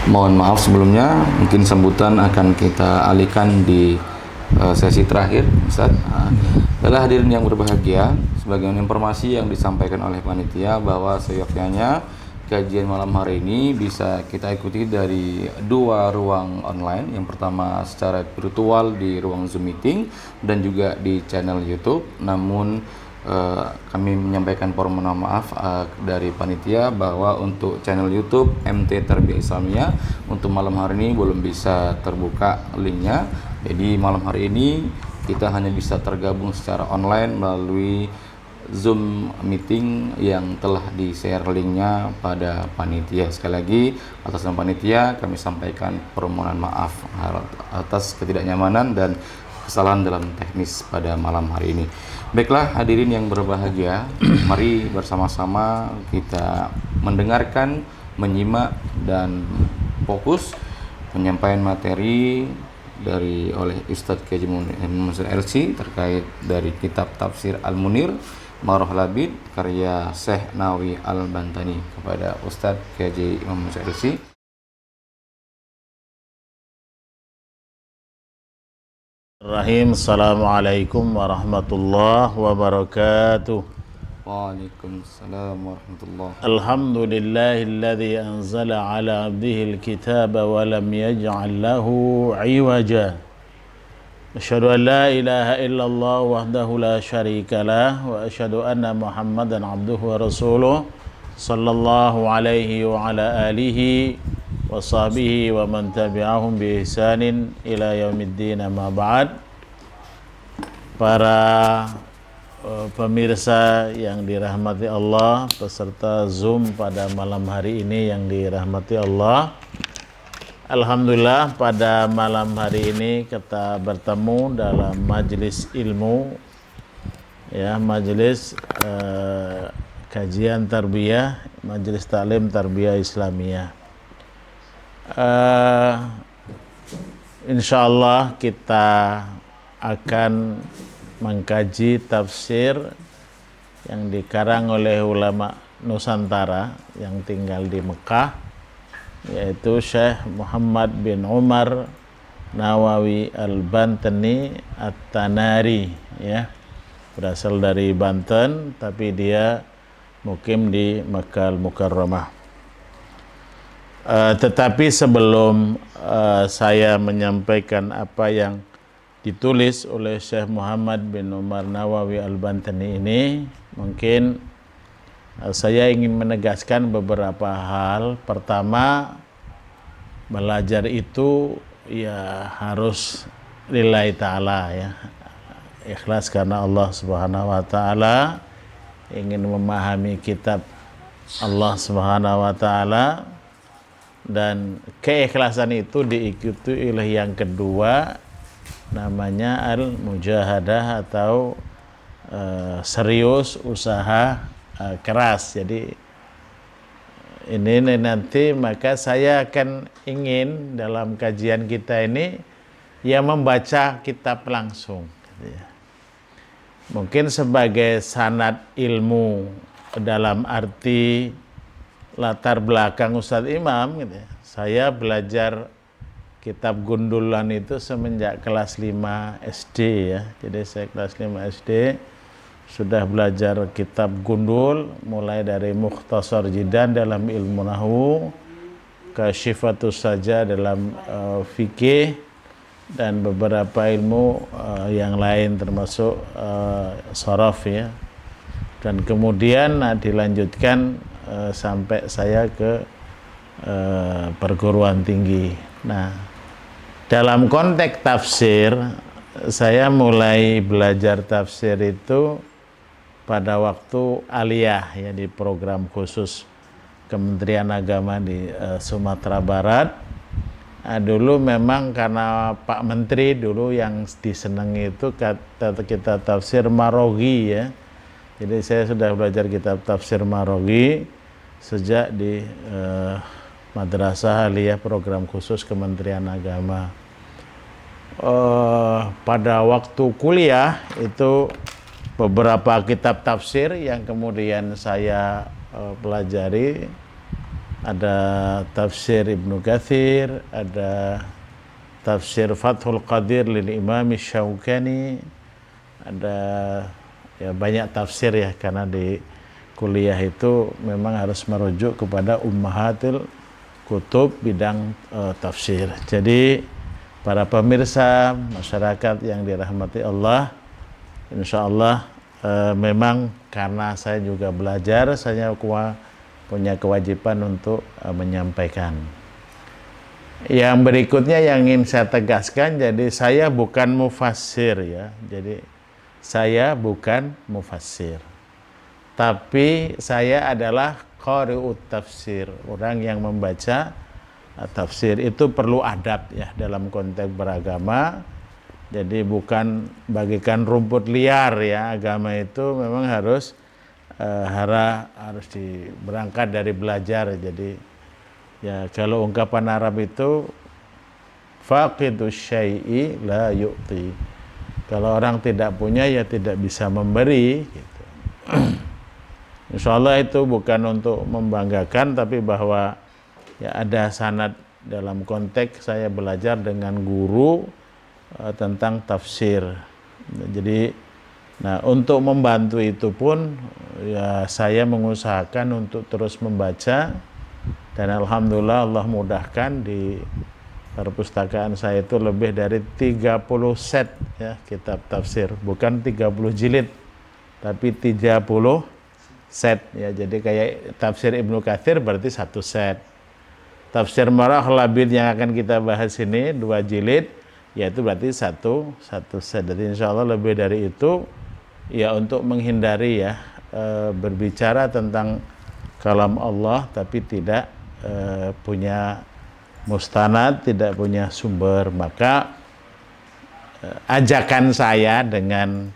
Mohon maaf sebelumnya, mungkin sambutan akan kita alihkan di sesi terakhir, Ustaz. Adalah hadirin yang berbahagia, sebagian informasi yang disampaikan oleh panitia bahwa seyogyanya kajian malam hari ini bisa kita ikuti dari dua ruang online. Yang pertama secara virtual di ruang Zoom meeting dan juga di channel YouTube. Namun kami menyampaikan permohonan maaf dari panitia bahwa untuk channel YouTube MT Tarbiyah Islamiyah untuk malam hari ini belum bisa terbuka linknya. Jadi malam hari ini kita hanya bisa tergabung secara online melalui Zoom meeting yang telah di-share linknya pada panitia. Sekali lagi atas nama panitia kami sampaikan permohonan maaf atas ketidaknyamanan dan kesalahan dalam teknis pada malam hari ini. Baiklah hadirin yang berbahagia, mari bersama-sama kita mendengarkan, menyimak dan fokus penyampaian materi dari oleh Ustadz Kiai Muhammad LC terkait dari kitab Tafsir Al-Munir Marah Labid karya Syekh Nawawi Al-Bantani. Kepada Ustadz Kiai Muhammad LC. Rahim. Assalamualaikum warahmatullahi wabarakatuh. Waalaikumsalam warahmatullahi wabarakatuh. Alhamdulillahilladzi anzala ala abdihi alkitaba wa lam yaj'al lahu 'iwaja. Asyhadu an la ilaha illallah wahdahu la syarika lah wa asyhadu anna Muhammadan abduhu wa rasuluh sallallahu alaihi wa ala alihi wa sahbihi wa man tabi'ahum bi ihsanin ila yaumiddin. Amma ba'd. Para pemirsa yang dirahmati Allah, peserta Zoom pada malam hari ini yang dirahmati Allah, alhamdulillah pada malam hari ini kita bertemu dalam majelis ilmu, ya, majelis kajian tarbiyah, majelis taklim tarbiyah Islamiyah. Insyaallah kita akan mengkaji tafsir yang dikarang oleh ulama Nusantara yang tinggal di Mekah, yaitu Syekh Muhammad bin Umar Nawawi Al-Bantani At-Tanari, ya, berasal dari Banten tapi dia mukim di Makkah Al-Mukarramah. Tetapi sebelum saya menyampaikan apa yang ditulis oleh Syekh Muhammad bin Umar Nawawi Al-Bantani ini, mungkin saya ingin menegaskan beberapa hal. Pertama, belajar itu ya harus lillahi ta'ala, ya, ikhlas karena Allah Subhanahu wa ta'ala, ingin memahami kitab Allah Subhanahu wa ta'ala, dan keikhlasan itu diikuti oleh yang kedua, namanya al-mujahadah atau serius, usaha keras. Jadi ini nanti maka saya akan ingin dalam kajian kita ini ya membaca kitab langsung, gitu ya. Mungkin sebagai sanad ilmu dalam arti latar belakang Ustadz Imam, gitu ya. Saya belajar kitab Gundulan itu semenjak kelas 5 SD, ya. Jadi saya kelas 5 SD sudah belajar kitab Gundul, mulai dari Mukhtasar Jidan dalam ilmu nahwu, Kasyifatus Saja dalam fikih, dan beberapa ilmu yang lain termasuk sharaf, ya. Dan kemudian dilanjutkan sampai saya ke perguruan tinggi. Nah, dalam konteks tafsir, saya mulai belajar tafsir itu pada waktu aliyah, ya, di program khusus Kementerian Agama di Sumatera Barat. Dulu memang karena Pak Menteri dulu yang disenangi itu kita tafsir Marogi, ya. Jadi saya sudah belajar kitab tafsir Marogi sejak di Madrasah Aliyah program khusus Kementerian Agama. Pada waktu kuliah itu beberapa kitab tafsir yang kemudian saya pelajari ada tafsir Ibnu Katsir, ada tafsir Fathul Qadir lil Imam Syaukani, ada ya banyak tafsir ya, karena di kuliah itu memang harus merujuk kepada ummahatul kutub bidang tafsir. Jadi para pemirsa, masyarakat yang dirahmati Allah, insya Allah memang karena saya juga belajar, saya punya kewajiban untuk menyampaikan. Yang berikutnya yang ingin saya tegaskan, jadi saya bukan mufassir ya. Jadi saya bukan mufassir. Tapi saya adalah qari'ut tafsir, orang yang membaca tafsir. Itu perlu adab ya dalam konteks beragama. Jadi bukan bagikan rumput liar ya, agama itu memang harus berangkat dari belajar. Jadi ya kalau ungkapan Arab itu faqidus syai'i la yu'ti. Kalau orang tidak punya ya tidak bisa memberi gitu. Insya Allah itu bukan untuk membanggakan, tapi bahwa ya ada sanad dalam konteks saya belajar dengan guru tentang tafsir. Jadi nah untuk membantu itu pun ya saya mengusahakan untuk terus membaca, dan alhamdulillah Allah mudahkan di perpustakaan saya itu lebih dari 30 set ya kitab tafsir, bukan 30 jilid tapi 30 set ya. Jadi kayak tafsir Ibnu Katsir berarti 1 set. Tafsir Marah Labid yang akan kita bahas ini 2 jilid, yaitu berarti satu set. Jadi insya Allah lebih dari itu ya, untuk menghindari ya berbicara tentang kalam Allah tapi tidak punya mustanad, tidak punya sumber. Maka ajakan saya dengan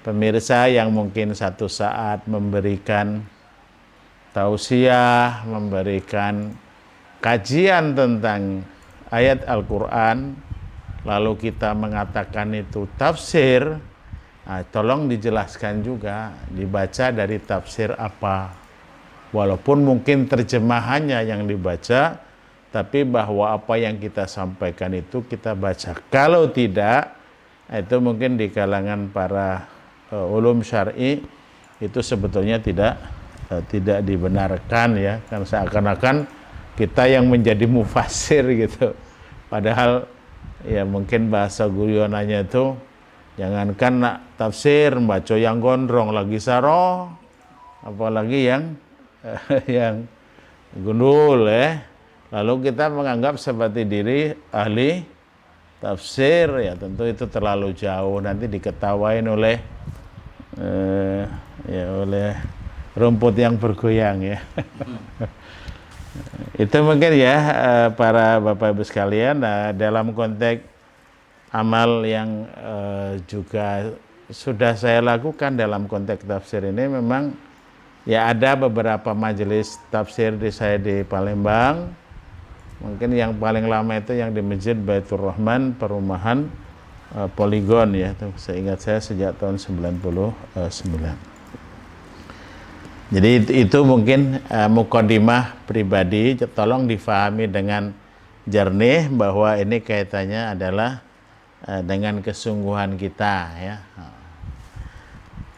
pemirsa yang mungkin satu saat memberikan tausiah, memberikan kajian tentang ayat Al-Quran, lalu kita mengatakan itu tafsir, nah, tolong dijelaskan juga, dibaca dari tafsir apa. Walaupun mungkin terjemahannya yang dibaca, tapi bahwa apa yang kita sampaikan itu kita baca. Kalau tidak, itu mungkin di kalangan para ulum syar'i itu sebetulnya tidak dibenarkan ya, kan seakan-akan kita yang menjadi mufassir gitu. Padahal ya mungkin bahasa guyonannya itu jangankan nak tafsir, baca yang gondrong lagi saroh, apalagi yang yang gundul ya. Lalu kita menganggap seperti diri ahli tafsir, ya tentu itu terlalu jauh, nanti diketawain oleh oleh rumput yang bergoyang ya. Itu mungkin ya para Bapak Ibu sekalian. Nah, dalam konteks amal yang juga sudah saya lakukan dalam konteks tafsir ini, memang ya ada beberapa majelis tafsir saya di Palembang. Mungkin yang paling lama itu yang di Masjid Baitur Rahman, perumahan Poligon ya, itu seingat saya sejak tahun 99. Jadi itu mungkin mukadimah pribadi, tolong difahami dengan jernih bahwa ini kaitannya adalah dengan kesungguhan kita ya.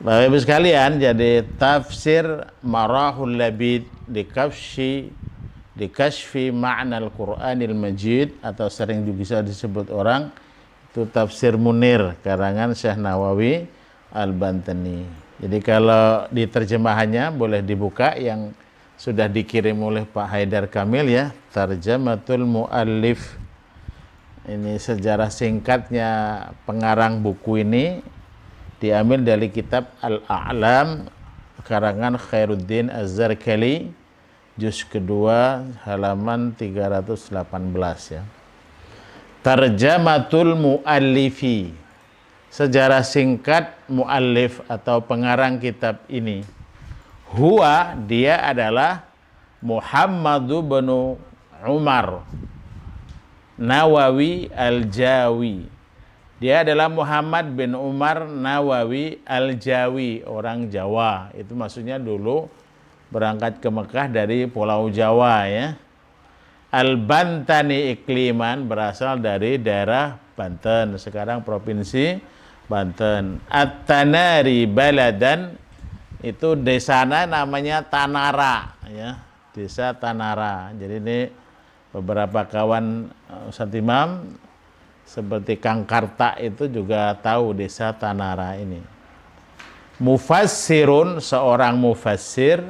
Bapak Ibu sekalian, jadi tafsir Marahul Labid di Kashfi Ma'na Al-Qur'anil Majid, atau sering juga bisa disebut orang itu tafsir Munir karangan Syekh Nawawi Al-Bantani. Jadi kalau di terjemahannya boleh dibuka yang sudah dikirim oleh Pak Haidar Kamil ya, Tarjamatul Muallif. Ini sejarah singkatnya pengarang buku ini, diambil dari kitab Al-A'lam karangan Khairuddin Az-Zarkali, juz kedua halaman 318 ya. Tarjamatul Muallifi, sejarah singkat muallif atau pengarang kitab ini. Huwa, dia adalah Muhammadu bin Umar Nawawi Al-Jawi. Dia adalah Muhammad bin Umar Nawawi Al-Jawi, orang Jawa. Itu maksudnya dulu berangkat ke Mekah dari Pulau Jawa ya. Al-Bantani ikliman berasal dari daerah Banten, sekarang provinsi Banten. At-Tanari baladan itu desana namanya Tanara ya, desa Tanara. Jadi ini beberapa kawan Ustaz Imam seperti Kang Karta itu juga tahu desa Tanara ini. Mufassirun, seorang mufassir.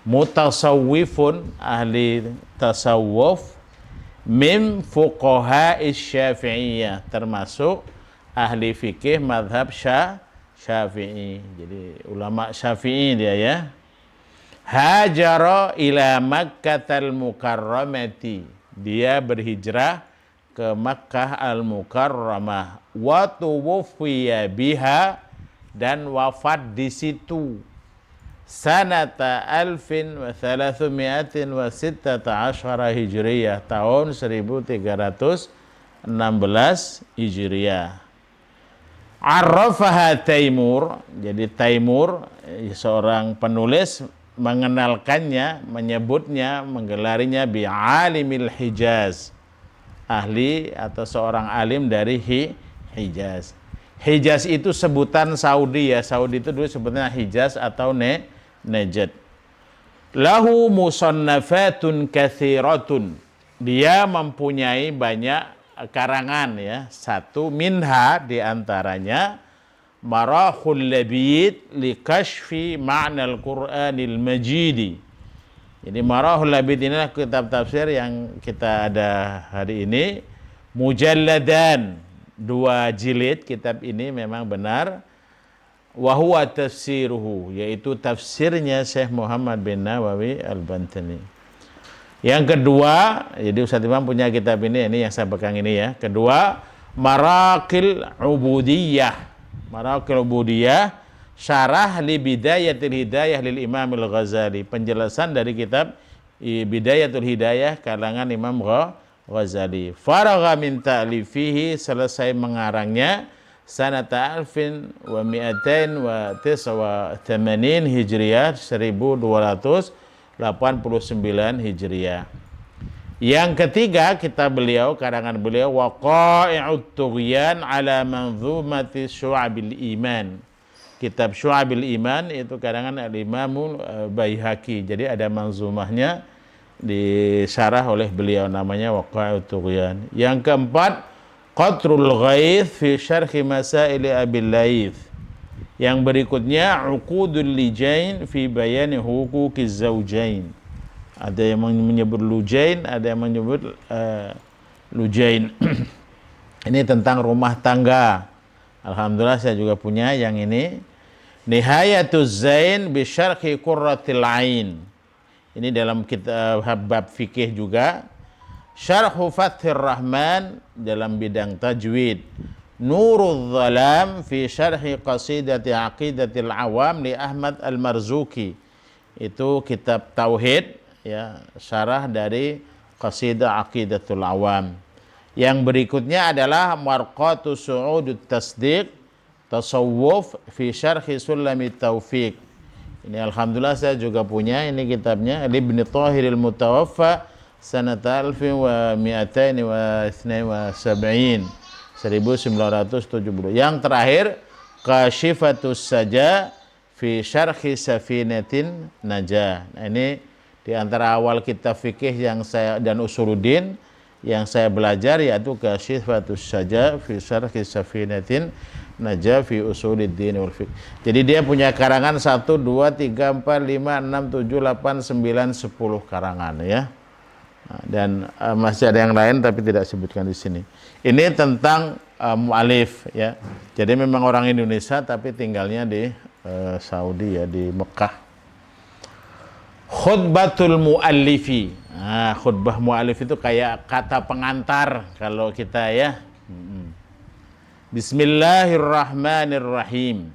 Mutasawwifun, ahli tasawuf. Min fuqaha Syafi'iyah, termasuk ahli fikih madhab Syafi'i. Jadi ulama Syafi'i dia ya. Hajara ila Makkatal Mukarramati, dia berhijrah ke Makkah Al-Mukarramah. Wa tuwfiya biha, dan wafat di situ. Sanata 1316 Hijriyah, tahun 1316 Hijriyah. Arrafaha Taimur, jadi Taimur seorang penulis mengenalkannya, menyebutnya, menggelarinya bi'alimil Hijaz, ahli atau seorang alim dari Hijaz. Hijaz itu sebutan Saudi ya, Saudi itu dulu sebutnya Hijaz atau Najd. Lahu musannafatun katsiratun, dia mempunyai banyak karangan ya. Satu minha, diantaranya Marahul Labid li kashfi ma'nal Qur'anil Majidi. Jadi Marahul Labid inilah kitab tafsir yang kita ada hari ini. Mujalladan, 2 jilid kitab ini memang benar. Wa huwa tafsiruhu, yaitu tafsirnya Syekh Muhammad bin Nawawi Al-Bantani. Yang kedua, jadi Ustaz Imam punya kitab ini yang saya pegang ini ya. Kedua, Maraqil Ubudiyah. Maraqil Ubudiyah, syarah li Bidayatul Hidayah lil Imam Al-Ghazali. Penjelasan dari kitab Bidayatul Hidayah kalangan Imam Ghazali. Faragha min ta'lifihi, selesai mengarangnya sanata 1289 Hijriyah, 1289 Hijriyah. Yang ketiga kitab beliau, karangan beliau, Waqa'i'ut Tughyan ala Manzumati Syu'abil Iman. Kitab Syu'abil Iman itu karangan Al-Imamul Baihaqi. Jadi ada manzumahnya disyarah oleh beliau, namanya Waqa'i'ut Tughyan. Yang keempat, Qatrul Ghaith fi Syarhi Masaili Abil Laith. Yang berikutnya Uqudul Lijain fi Bayani Huquqiz Zawjain. Ada yang menyebut Lujain, ada yang menyebut Lujain. Ini tentang rumah tangga. Alhamdulillah saya juga punya yang ini. Nihayatuz Zain bi Syarhi Qurratil Ain. Ini dalam kitab bab fikih juga. Syarhu Fathir Rahman dalam bidang tajwid. Nurul Zalam fi Syarhi Qasidati Aqidatil Awam li Ahmad Al-Marzuki. Itu kitab tauhid ya, syarah dari Qasidah Aqidatul Awam. Yang berikutnya adalah Marqatu Su'udut Tasdiq Tasawwuf fi Syarhi Sulamit Taufiq. Ini alhamdulillah saya juga punya ini kitabnya, Ibnu Thahiril Mutawaffa sanata 1272 1970. Yang terakhir Kashifatus Saja fi Syarhi Safinatin Najah. Nah, ini di antara awal kitab fikih yang saya dan usuluddin yang saya belajar, yaitu Kashifatus Saja fi Syarhi Safinatin Najah fi Usuluddin wal Fiqh. Jadi dia punya karangan 1 2 3 4 5 6 7 8 9 10 karangan ya. Dan masih ada yang lain tapi tidak sebutkan di sini. Ini tentang mu'alif ya. Jadi memang orang Indonesia tapi tinggalnya di Saudi ya, di Mekah. Khutbatul mu'allifi. Nah, khutbah mu'allif itu kayak kata pengantar kalau kita ya. Bismillahirrahmanirrahim.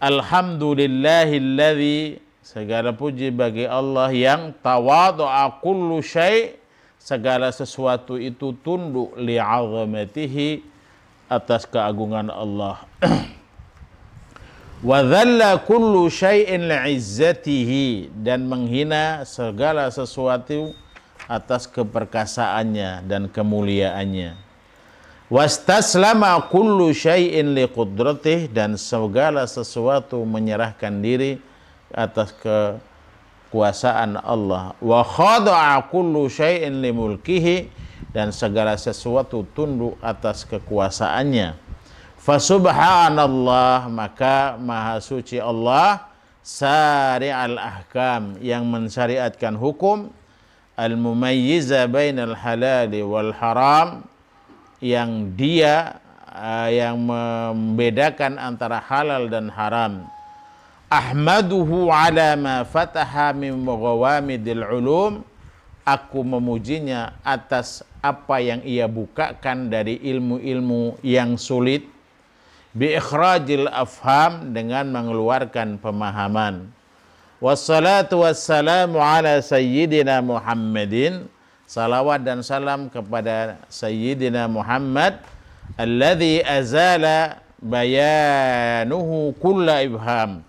Alhamdulillahilladzi, segala puji bagi Allah yang tawadhu'a kullu syai', segala sesuatu itu tunduk li'azamatihi, atas keagungan Allah. Wa dhalla kullu syai'in li'izzatihi, dan menghina segala sesuatu atas keperkasaannya dan kemuliaannya. Wastaslama kullu syai'in liqudratih, dan segala sesuatu menyerahkan diri atas kekuasaan Allah. Wa khada'a kullu syai'in limulkihi, dan segala sesuatu tunduk atas kekuasaannya. Fasubhanallah, maka maha suci Allah, sari'al ahkam, yang mensyariatkan hukum, al-mumayyiza bainal halali wal haram, yang dia yang membedakan antara halal dan haram. Ahmaduhu ala ma fataha min ghawamidil ulum, aku memujinya atas apa yang ia bukakan dari ilmu-ilmu yang sulit. Bi ikhrajil afham, dengan mengeluarkan pemahaman. Wassalatu wassalamu ala sayyidina Muhammadin, salawat dan salam kepada sayyidina Muhammad, alladzi azala bayanuhu kulla ibham,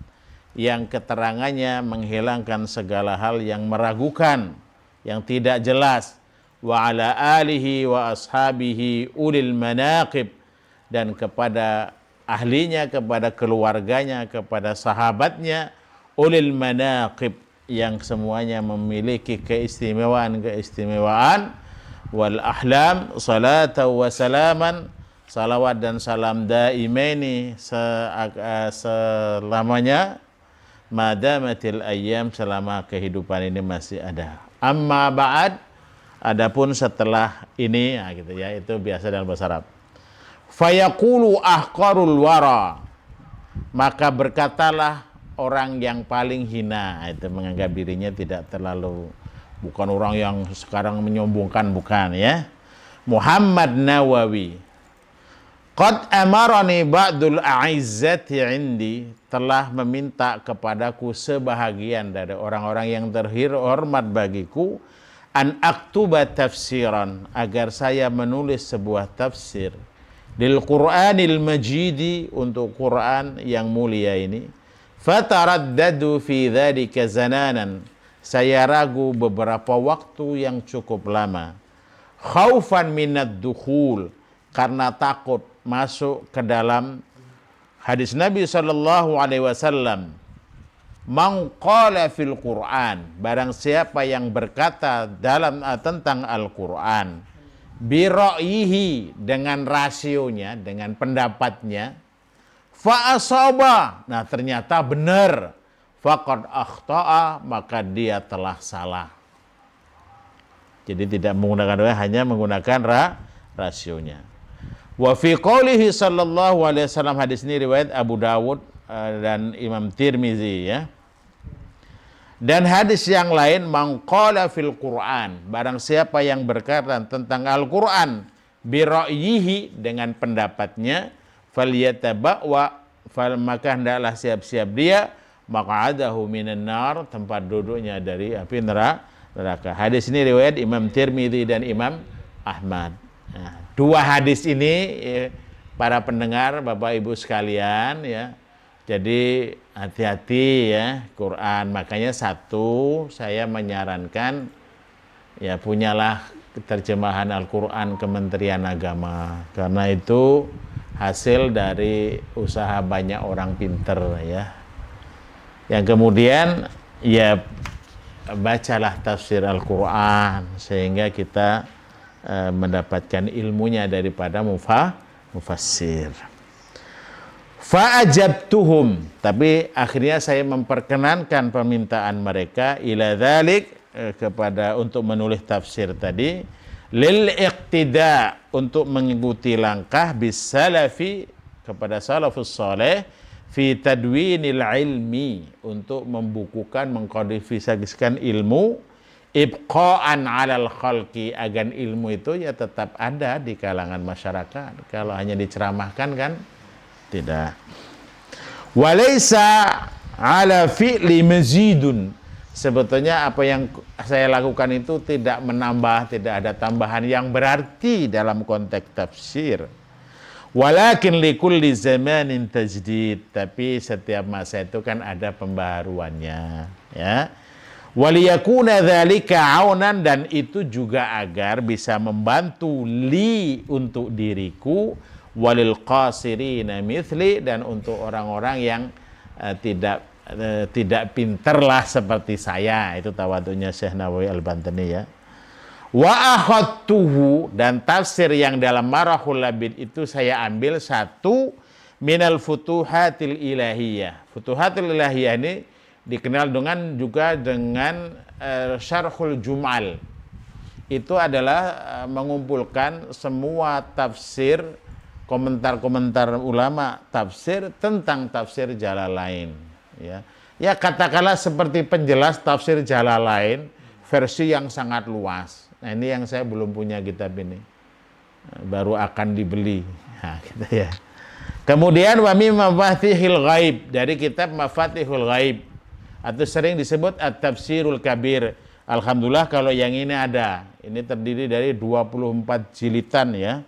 yang keterangannya menghilangkan segala hal yang meragukan, yang tidak jelas. Wa ala alihi wa ashabihi ulil manaqib, dan kepada ahlinya, kepada keluarganya, kepada sahabatnya, ulil manaqib, yang semuanya memiliki keistimewaan, wal ahlam, salatan wa salaman, salawat dan salam daimaini, selamanya, madamatil ayyam, selama kehidupan ini masih ada. Amma ba'd, adapun setelah ini, gitu ya, itu biasa dalam bahasa Arab. Fayaqulu ahqarul wara, maka berkatalah orang yang paling hina, itu menganggap dirinya tidak terlalu, bukan orang yang sekarang menyombongkan, bukan ya. Muhammad Nawawi, qad amarani ba'dul a'izzati indi, telah meminta kepadaku sebahagian dari orang-orang yang terhormat bagiku, an aktuba tafsiran, agar saya menulis sebuah tafsir, lil Qur'anil Majidi, untuk Quran yang mulia ini. Fataraddadu fi dzalika zananan, saya ragu beberapa waktu yang cukup lama. Khaufan minad dukhul, karena takut masuk ke dalam hadis Nabi sallallahu alaihi wasallam, man qala fil Qur'an, barang siapa yang berkata dalam tentang Al-Qur'an, bi ra'yihi, dengan rasionya, dengan pendapatnya, fa asaba, nah ternyata benar, faqad akhta'a, maka dia telah salah. Jadi tidak menggunakan doa, hanya menggunakan rasionya. Wa fi qoulihi sallallahu alaihi wasallam, hadis ini riwayat Abu Dawud dan Imam Tirmizi ya. Dan hadis yang lain, man qala fil Qur'an, barang siapa yang berkata tentang Al-Qur'an, bi ra'yihi, dengan pendapatnya, falyatabawwa, maka hendaklah siap-siap dia, maq'adahu minan nar, tempat duduknya dari api neraka. Hadis ini riwayat Imam Tirmizi dan Imam Ahmad. Nah, dua hadis ini para pendengar Bapak Ibu sekalian ya. Jadi hati-hati ya Quran. Makanya satu, saya menyarankan ya punyalah terjemahan Al-Quran Kementerian Agama, karena itu hasil dari usaha banyak orang pinter ya. Yang kemudian ya bacalah tafsir Al-Quran sehingga kita mendapatkan ilmunya daripada mufassir. Fa'ajabtuhum, tapi akhirnya saya memperkenankan permintaan mereka, ila dzalik, kepada untuk menulis tafsir tadi, lil iqtida, untuk mengikuti langkah bis salafi, kepada salafus saleh, fi tadwinil ilmi, untuk membukukan, mengkodifikasikan ilmu, ibqa'an 'alal khalqi, agar ilmu itu ya tetap ada di kalangan masyarakat. Kalau hanya diceramahkan kan tidak. Walaysa 'ala fi'li mazidun, sebetulnya apa yang saya lakukan itu tidak menambah, tidak ada tambahan yang berarti dalam konteks tafsir. Walakin likulli zamanin tajdid, tapi setiap masa itu kan ada pembaharuannya, ya. Waliyakuna dzalika aunan, dan itu juga agar bisa membantu li untuk diriku, walil qasirina mithli, dan untuk orang-orang yang tidak pinterlah seperti saya. Itu tawadhunya Syekh Nawawi Al-Bantani, ya. Wa akhadtuhu, dan tafsir yang dalam Marahul Labid itu saya ambil satu minal futuhatil ilahiyah. Futuhatil ilahiyah ini dikenal juga dengan Syarhul Jumal. Itu adalah mengumpulkan semua tafsir, komentar-komentar ulama tafsir tentang tafsir Jalalain, ya. Ya, katakanlah seperti penjelas tafsir Jalalain versi yang sangat luas. Nah, ini yang saya belum punya kitab ini. Baru akan dibeli. Nah, gitu ya. Kemudian wa mim mafatihil ghaib, dari kitab Mafatihul Ghaib, atau sering disebut At-Tafsirul Kabir. Alhamdulillah kalau yang ini ada. Ini terdiri dari 24 jilidan, ya.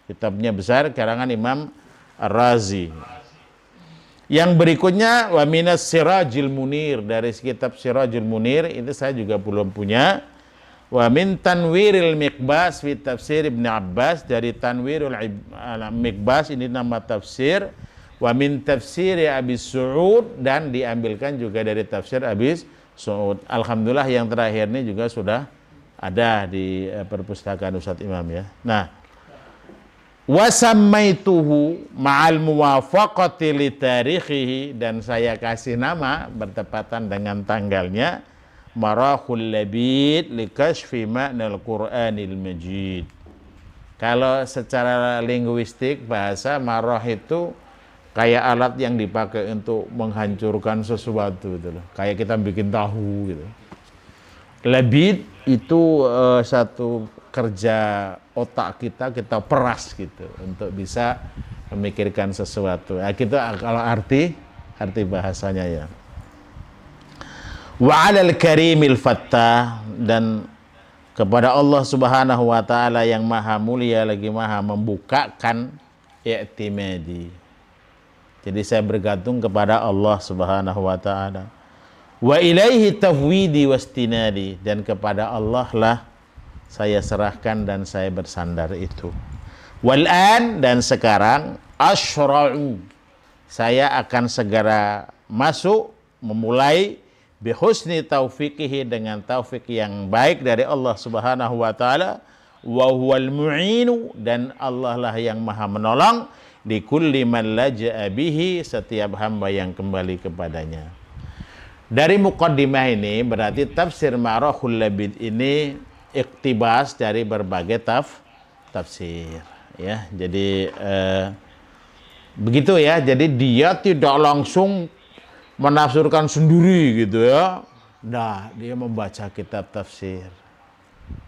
Kitabnya besar, karangan Imam Ar-Razi. Yang berikutnya wa minas Sirajil Munir, dari kitab Sirajil Munir, itu saya juga belum punya. Wa min Tanwiril Miqbas fi tafsir Ibn Abbas, dari Tanwirul Miqbas, ini nama tafsir. Wa min tafsir Abi Su'ud, dan diambilkan juga dari tafsir Abi Su'ud. Alhamdulillah yang terakhir ini juga sudah ada di perpustakaan Ustadz Imam, ya. Nah, wa sammaituhu ma'al muwafaqati li tarikhihi, dan saya kasih nama bertepatan dengan tanggalnya, Marahul Labid li kashfi ma'nal Qur'anil Majid. Kalau secara linguistik bahasa, marah itu kayak alat yang dipakai untuk menghancurkan sesuatu gitu loh. Kayak kita bikin tahu gitu. Labid itu satu kerja otak kita peras gitu untuk bisa memikirkan sesuatu. Nah, gitu kalau arti bahasanya, ya. Wa 'alal karimil fattah, dan kepada Allah Subhanahu wa taala yang maha mulia lagi maha membukakan, i'timadi. Jadi saya bergantung kepada Allah Subhanahu wa taala. Wa ilaihi tafwidi wastinadi, dan kepada Allah lah saya serahkan dan saya bersandar itu. Wal an, dan sekarang asyra'u, saya akan segera masuk, memulai bihusni taufiqihi, dengan taufik yang baik dari Allah Subhanahu wa taala, wa huwal mu'inu, dan Allah lah yang maha menolong, di kulli man laja'a bihi, setiap hamba yang kembali kepadanya. Dari muqaddimah ini berarti tafsir Marahul Labid ini iktibas dari berbagai tafsir, ya. Jadi begitu, ya. Jadi dia tidak langsung menafsirkan sendiri gitu, ya. Nah, dia membaca kitab tafsir.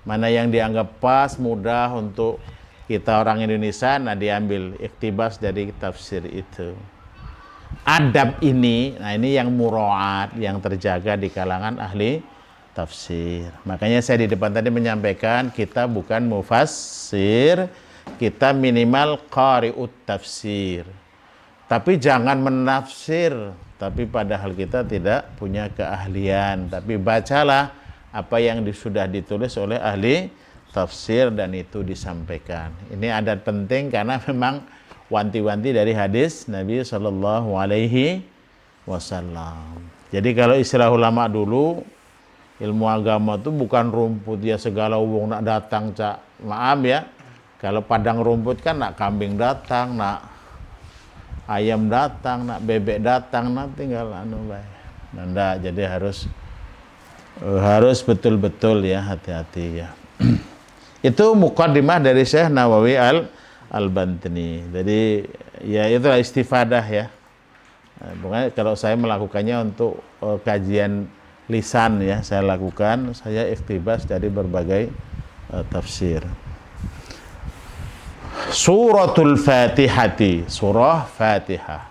Mana yang dianggap pas, mudah untuk kita orang Indonesia, nah diambil iktibas dari tafsir itu. Adab ini, nah ini yang muraat, yang terjaga di kalangan ahli tafsir. Makanya saya di depan tadi menyampaikan, kita bukan mufassir, kita minimal qari'ut tafsir. Tapi jangan menafsir, tapi padahal kita tidak punya keahlian. Tapi bacalah apa yang sudah ditulis oleh ahli tafsir dan itu disampaikan. Ini adat penting karena memang wanti-wanti dari hadis Nabi Shallallahu Alaihi Wasallam. Jadi kalau istilah ulama dulu, ilmu agama itu bukan rumput, ya segala wong nak datang, cak. Maaf, ya. Kalau padang rumput kan nak kambing datang, nak ayam datang, nak bebek datang, nak tinggal baik. Nah, jadi harus betul-betul, ya, hati-hati, ya. Itu muqaddimah dari Syekh Nawawi Al-Bantani. Jadi ya itulah istifadah, ya. Pokoknya kalau saya melakukannya untuk kajian lisan, ya, saya lakukan, saya iktibas dari berbagai tafsir. Suratul Fatihati, surah Fatihah.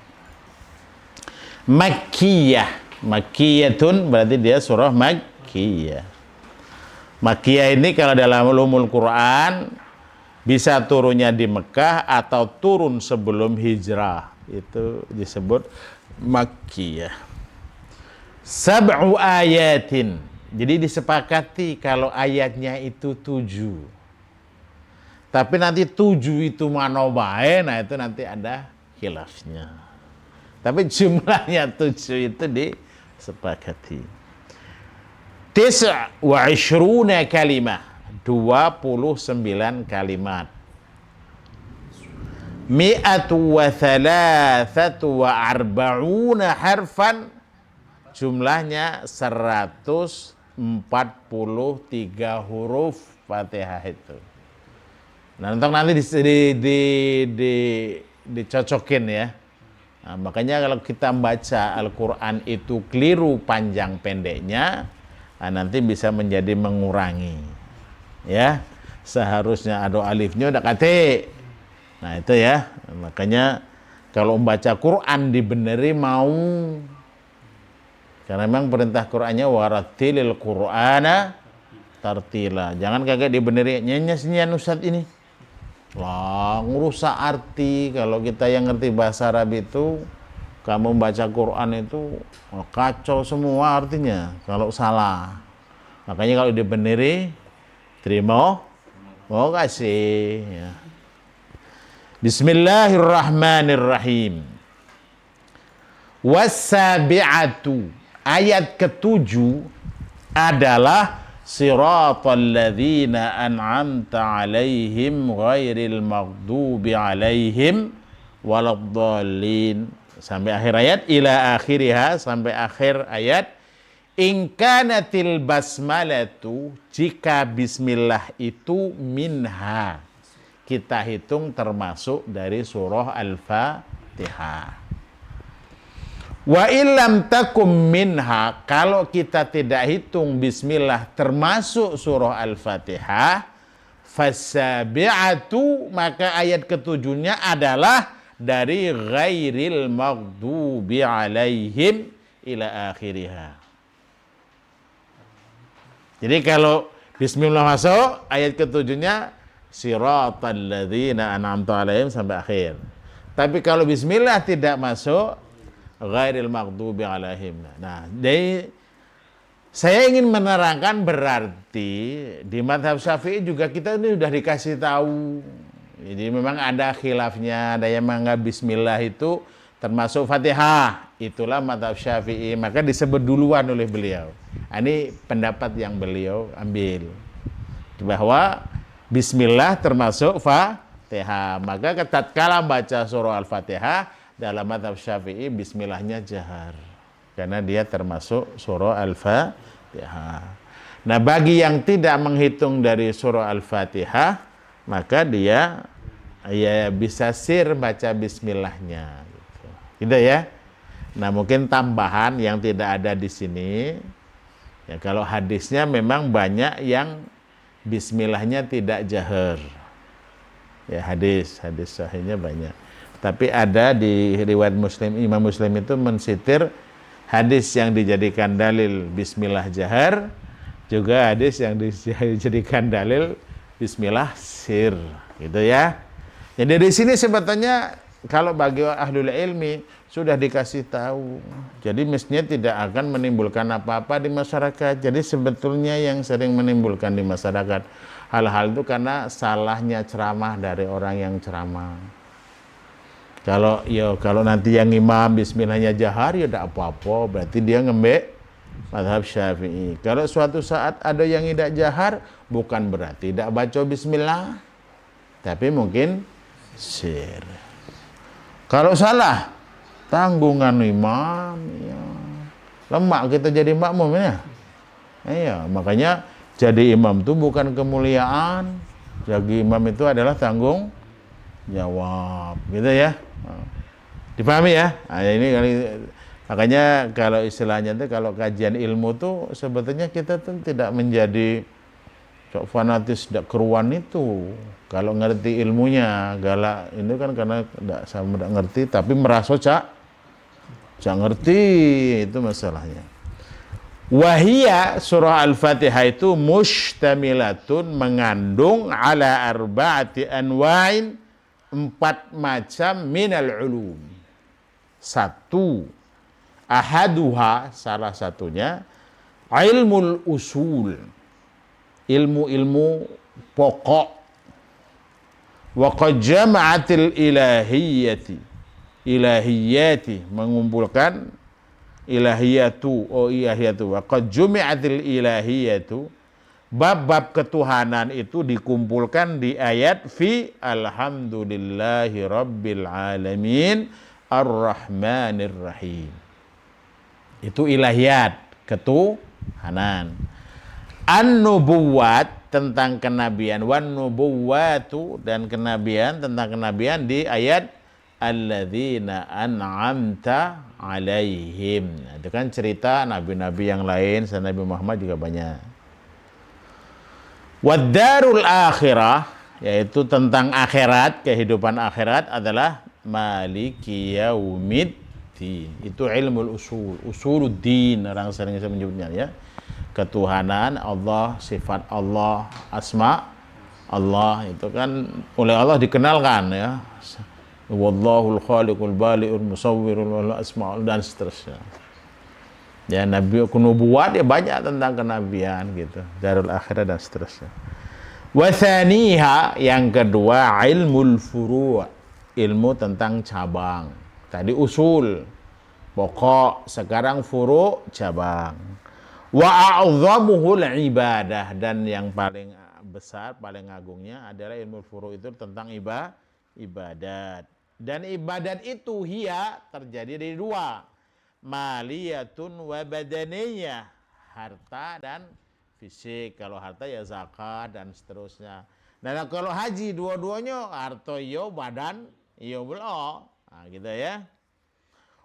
Makkiyah. Makkiyatun berarti dia surah Makkiyah. Makkiyah ini kalau dalam ulumul Quran Bisa turunnya di Mekah atau turun sebelum hijrah. Itu disebut Makkiyah. Sab'u ayatin. Jadi disepakati kalau ayatnya itu 7. Tapi nanti 7 itu mana bae, nah itu nanti ada khilafnya. Tapi jumlahnya 7 itu disepakati. Tis'a wa ishruna kalimah. 29 kalimat. Mi'atu wa thalathatu wa arba'una harfan. Jumlahnya 143 huruf Fatihah itu. Nah, untuk nanti dicocokin ya. Nah, makanya kalau kita membaca Al-Quran itu keliru panjang pendeknya, nah, nanti bisa menjadi mengurangi. Ya, seharusnya ada alifnya udah kate. Nah itu ya, makanya kalau membaca Quran dibeneri mau. Karena memang perintah Qur'annya warattilil Qur'ana tartila. Jangan kagak dibeneri nyanyi-nyanyian Ustaz ini. Lah, ngerusak arti. Kalau kita yang ngerti bahasa Arab itu, kamu baca Quran itu kacau semua artinya kalau salah. Makanya kalau dibeneri, terima kasih ya. Bismillahirrahmanirrahim. Wassabi'atu. Ayat ke-7 adalah siratal ladzina an'amta 'alaihim ghairil maghdubi 'alaihim waladdallin. Sampai akhir ayat, ila akhiriha, sampai akhir ayat. In kanatil basmalatu, jika bismillah itu minha, kita hitung termasuk dari surah Al-Fatihah. Wa illam takum minha, kalau kita tidak hitung bismillah termasuk surah Al-Fatihah, fasabi'atu, maka ayat ketujuhnya adalah dari ghairil maghdubi alaihim ila akhiriha. Jadi kalau bismillah masuk, ayat ketujuhnya siratal ladzina an'amta alaihim sampai akhir. Tapi kalau bismillah tidak masuk, ghairil maghdubi alaihim. Nah, jadi saya ingin menerangkan berarti di mazhab Syafi'i juga kita ini sudah dikasih tahu. Jadi memang ada khilafnya, ada yang menganggap bismillah itu termasuk Fatihah. Itulah mazhab Syafi'i, maka disebut duluan oleh beliau. Ini pendapat yang beliau ambil. Bahwa bismillah termasuk Fatihah. Maka tatkala baca surah Al-Fatihah, dalam mazhab Syafi'i bismillahnya jahar, karena dia termasuk surah Al-Fatihah. Nah, bagi yang tidak menghitung dari surah Al-Fatihah, maka dia ya bisa sir baca bismillahnya gitu ya. Nah, mungkin tambahan yang tidak ada di sini ya, kalau hadisnya memang banyak yang bismillahnya tidak jahar ya, hadis sahihnya banyak. Tapi ada di riwayat Muslim, Imam Muslim itu mensitir hadis yang dijadikan dalil bismillah jahar, juga hadis yang dijadikan dalil bismillah sir, gitu ya. Jadi dari sini sebetulnya kalau bagi ahlul ilmi sudah dikasih tahu. Jadi mestinya tidak akan menimbulkan apa-apa di masyarakat. Jadi sebetulnya yang sering menimbulkan di masyarakat hal-hal itu karena salahnya ceramah dari orang yang ceramah. Kalau nanti yang imam bismillahnya jahar ya tidak apa-apa, berarti dia ngembek mazhab Syafi'i. Kalau suatu saat ada yang tidak jahar, bukan berarti tidak baca bismillah, tapi mungkin sir. Kalau salah, tanggungan imam ya. Lemak kita jadi makmum ya. Iya, makanya jadi imam itu bukan kemuliaan. Jadi imam itu adalah tanggung jawab, gitu ya. Dipahami ya? Nah, ini makanya kalau istilahnya itu kalau kajian ilmu tuh sebetulnya kita tuh tidak menjadi fanatis, tidak keruan itu. Kalau ngerti ilmunya, galak ini kan karena tidak ngerti, tapi merasa cak ngerti, itu masalahnya. Wahia surah Al-Fatihah itu mustamilatun mengandung ala arba'ati anwa'in 4 macam minal ulum. Satu, ahaduha salah satunya ilmul usul, ilmu-ilmu pokok. Wa qad jama'atil ilahiyati mengumpulkan ilahiyatu wa qad jumi'atil ilahiyatu, bab-bab ketuhanan itu dikumpulkan di ayat fi alhamdulillahi rabbil alamin ar-rahmanir rahim. Itu ilahiyat, ketuhanan. An-nubuwat tentang kenabian, wan nubuwatu dan kenabian, tentang kenabian di ayat alladzina an'amta alaihim. Nah, itu kan cerita nabi-nabi yang lain, selain Nabi Muhammad juga banyak. Waddarul akhirah, yaitu tentang akhirat, kehidupan akhirat adalah maliki yaumiddin. Itu ilmu usul, usuluddin orang sering menyebutnya ya. Ketuhanan Allah, sifat Allah, asma Allah itu kan oleh Allah dikenalkan ya. Wallahul khaliqul bali'ul musawwirul wal asma'ul dan seterusnya. Ya nabi nubuwat ya banyak tentang kenabian gitu, darul akhirah dan seterusnya. Wa tsaniha yang kedua ilmul furu', ilmu tentang cabang. Tadi usul, pokok, sekarang furu', cabang. Wa a'zamuhul ibadah, dan yang paling besar, paling agungnya adalah ilmu furu' itu tentang ibadat. Dan ibadat itu terjadi dari dua, maliyatun wa badaniyah, harta dan fisik. Kalau harta ya zakat dan seterusnya. Nah kalau haji dua-duanya harta iyo, badan iyo belum. Nah gitu ya.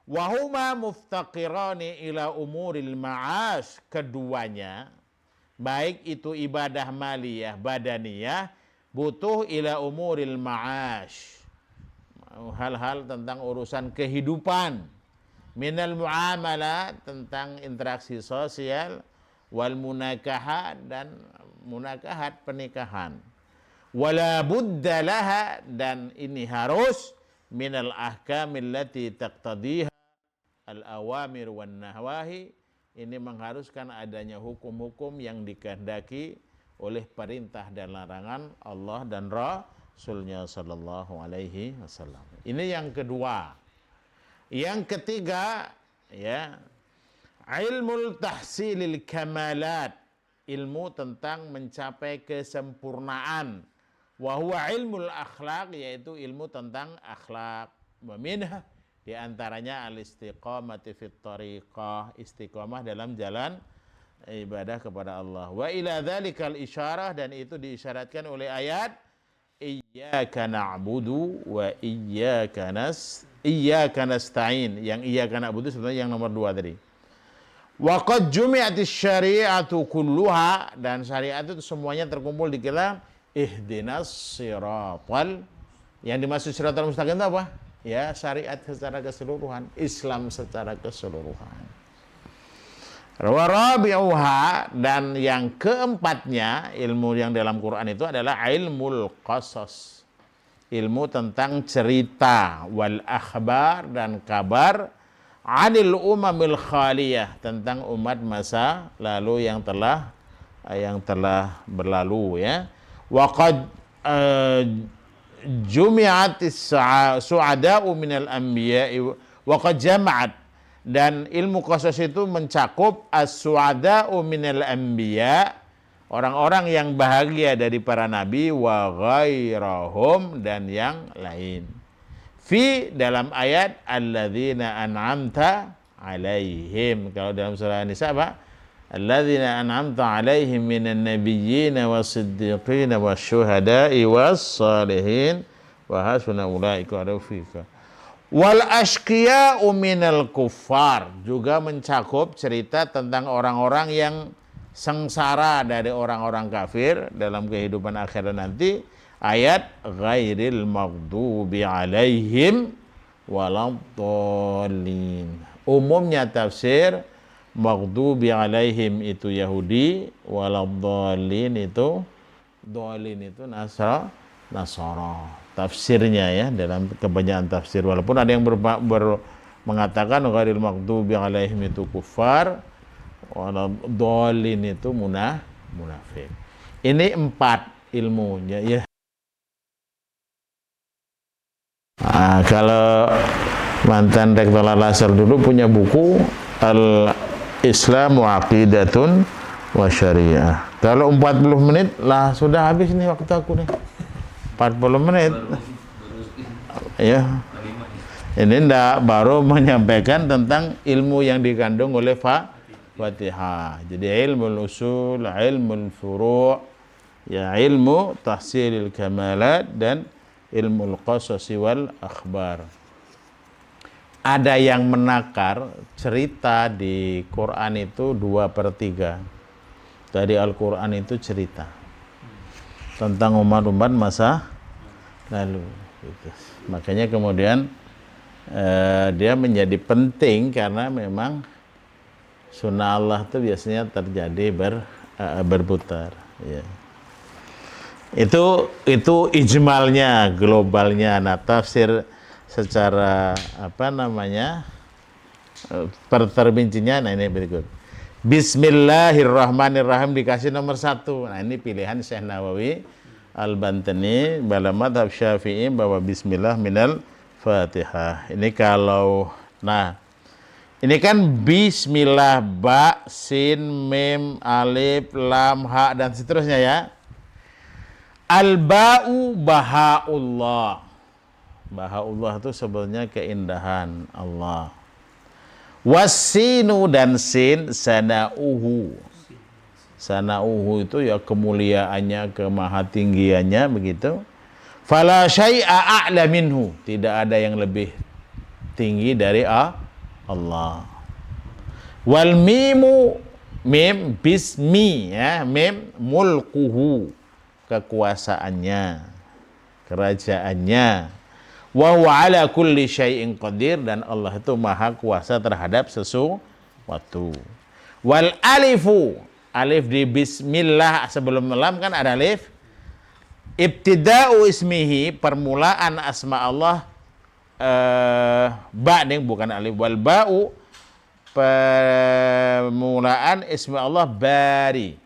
Wahuma muftaqirani ila umuril ma'ash, keduanya baik itu ibadah maliyah, badaniyah, butuh ila umuril ma'ash, hal-hal tentang urusan kehidupan, minal muamalah, tentang interaksi sosial, wal munakahat, dan munakahat pernikahan, wala budda laha, dan ini harus minal ahkamil lati taqtadiha al-awamir wan nahwahi, ini mengharuskan adanya hukum-hukum yang dikehendaki oleh perintah dan larangan Allah dan Rasulnya sallallahu alaihi wasallam. Ini yang kedua. Yang ketiga ya, ilmul tahsilil kamalat, ilmu tentang mencapai kesempurnaan. Wa huwa ilmul akhlaq, yaitu ilmu tentang akhlak. Wa minha, di antaranya al-istiqamati fit tariqah, istiqamah dalam jalan ibadah kepada Allah. Wa ila dzalikal isyarah, dan itu diisyaratkan oleh ayat iyyaka na'budu wa iyyaka nasta'in. Yang iyyaka na'budu sebenarnya yang nomor 2 tadi. Wa qad jumi'atis syari'atu kulluha, dan syariat itu semuanya terkumpul di kitab ihdinas siratal. Yang dimaksud siratal mustaqim itu apa? Ya, syariat secara keseluruhan, Islam secara keseluruhan. Rabi'uha, dan yang keempatnya ilmu yang dalam Quran itu adalah ilmul qasas, ilmu tentang cerita, wal akhbar, dan kabar, anil umamil khaliyah, tentang umat masa lalu yang telah berlalu ya. Wa qad jumi'atis su'ada'u minal anbiya'i wa qad jama'at, dan ilmu qasas itu mencakup as-su'ada'u minal anbiya', orang-orang yang bahagia dari para nabi, wa ghairahum, dan yang lain. Fi, dalam ayat alladzina an'amta alaihim. Kalau dalam surah An-Nisa apa? Alladzina an'amta alaihim minan nabiyyin was-siddiqin wasyuhada'i was-salihin wa hasuna ulaika rafiqa. Wal ashqiya'u minal kuffar, juga mencakup cerita tentang orang-orang yang sengsara dari orang-orang kafir dalam kehidupan akhirat nanti. Ayat ghairil maghdubi alaihim waladdallin. Umumnya tafsir maghdubi alaihim itu Yahudi, waladhdallin itu Nasara. Tafsirnya ya dalam kebanyakan tafsir, walaupun ada yang mengatakan ghairil maghdubi alaihim itu kufar, waladhdallin itu munafik. Ini 4 ilmunya ya. Kalau mantan rektor Al-Azhar dulu punya buku Al-Islam wa Aqidatun wa Syariah. Kalau 40 menit lah sudah habis nih waktu aku nih. 40 menit. Ya. Ini baru menyampaikan tentang ilmu yang dikandung oleh Fatihah. Jadi ilmu usul, ilmu furu', ya ilmu tahsilil kamalat dan ilmu qasasi wal akhbar. Ada yang menakar cerita di Quran itu 2/3 dari Al-Quran itu cerita tentang umat-umat masa lalu gitu. Makanya kemudian dia menjadi penting karena memang sunnah Allah itu biasanya terjadi berputar ya. Itu ijmalnya, globalnya. Nah, tafsir secara terperincinya, nah ini berikut. Bismillahirrahmanirrahim dikasih nomor 1. Nah, ini pilihan Syekh Nawawi Al-Bantani dalam mazhab Syafi'i bahwa bismillah minal Fatihah. Ini kalau ini kan bismillah, ba, sin, mim, alif, lam, ha dan seterusnya ya. Al-ba'u bahaullah. Bahaullah itu sebenarnya keindahan Allah. Wasinu dan sin sana'uhu. Sana'uhu itu ya kemuliaannya, kemahatinggiannya begitu. Fala syai'a a'la minhu. Tidak ada yang lebih tinggi dari Allah. Wal mimu, mim bismi ya, mim mulkuhu, kekuasaannya, kerajaannya. Wa huwa ala kulli syai'in qadir, dan Allah itu maha kuasa terhadap sesuatu. Wal alifu, alif di bismillah sebelum lam kan ada alif. Ibtida'u ismihi, permulaan asma Allah, ba nih bukan alif. Wal ba'u, permulaan ismi Allah bari.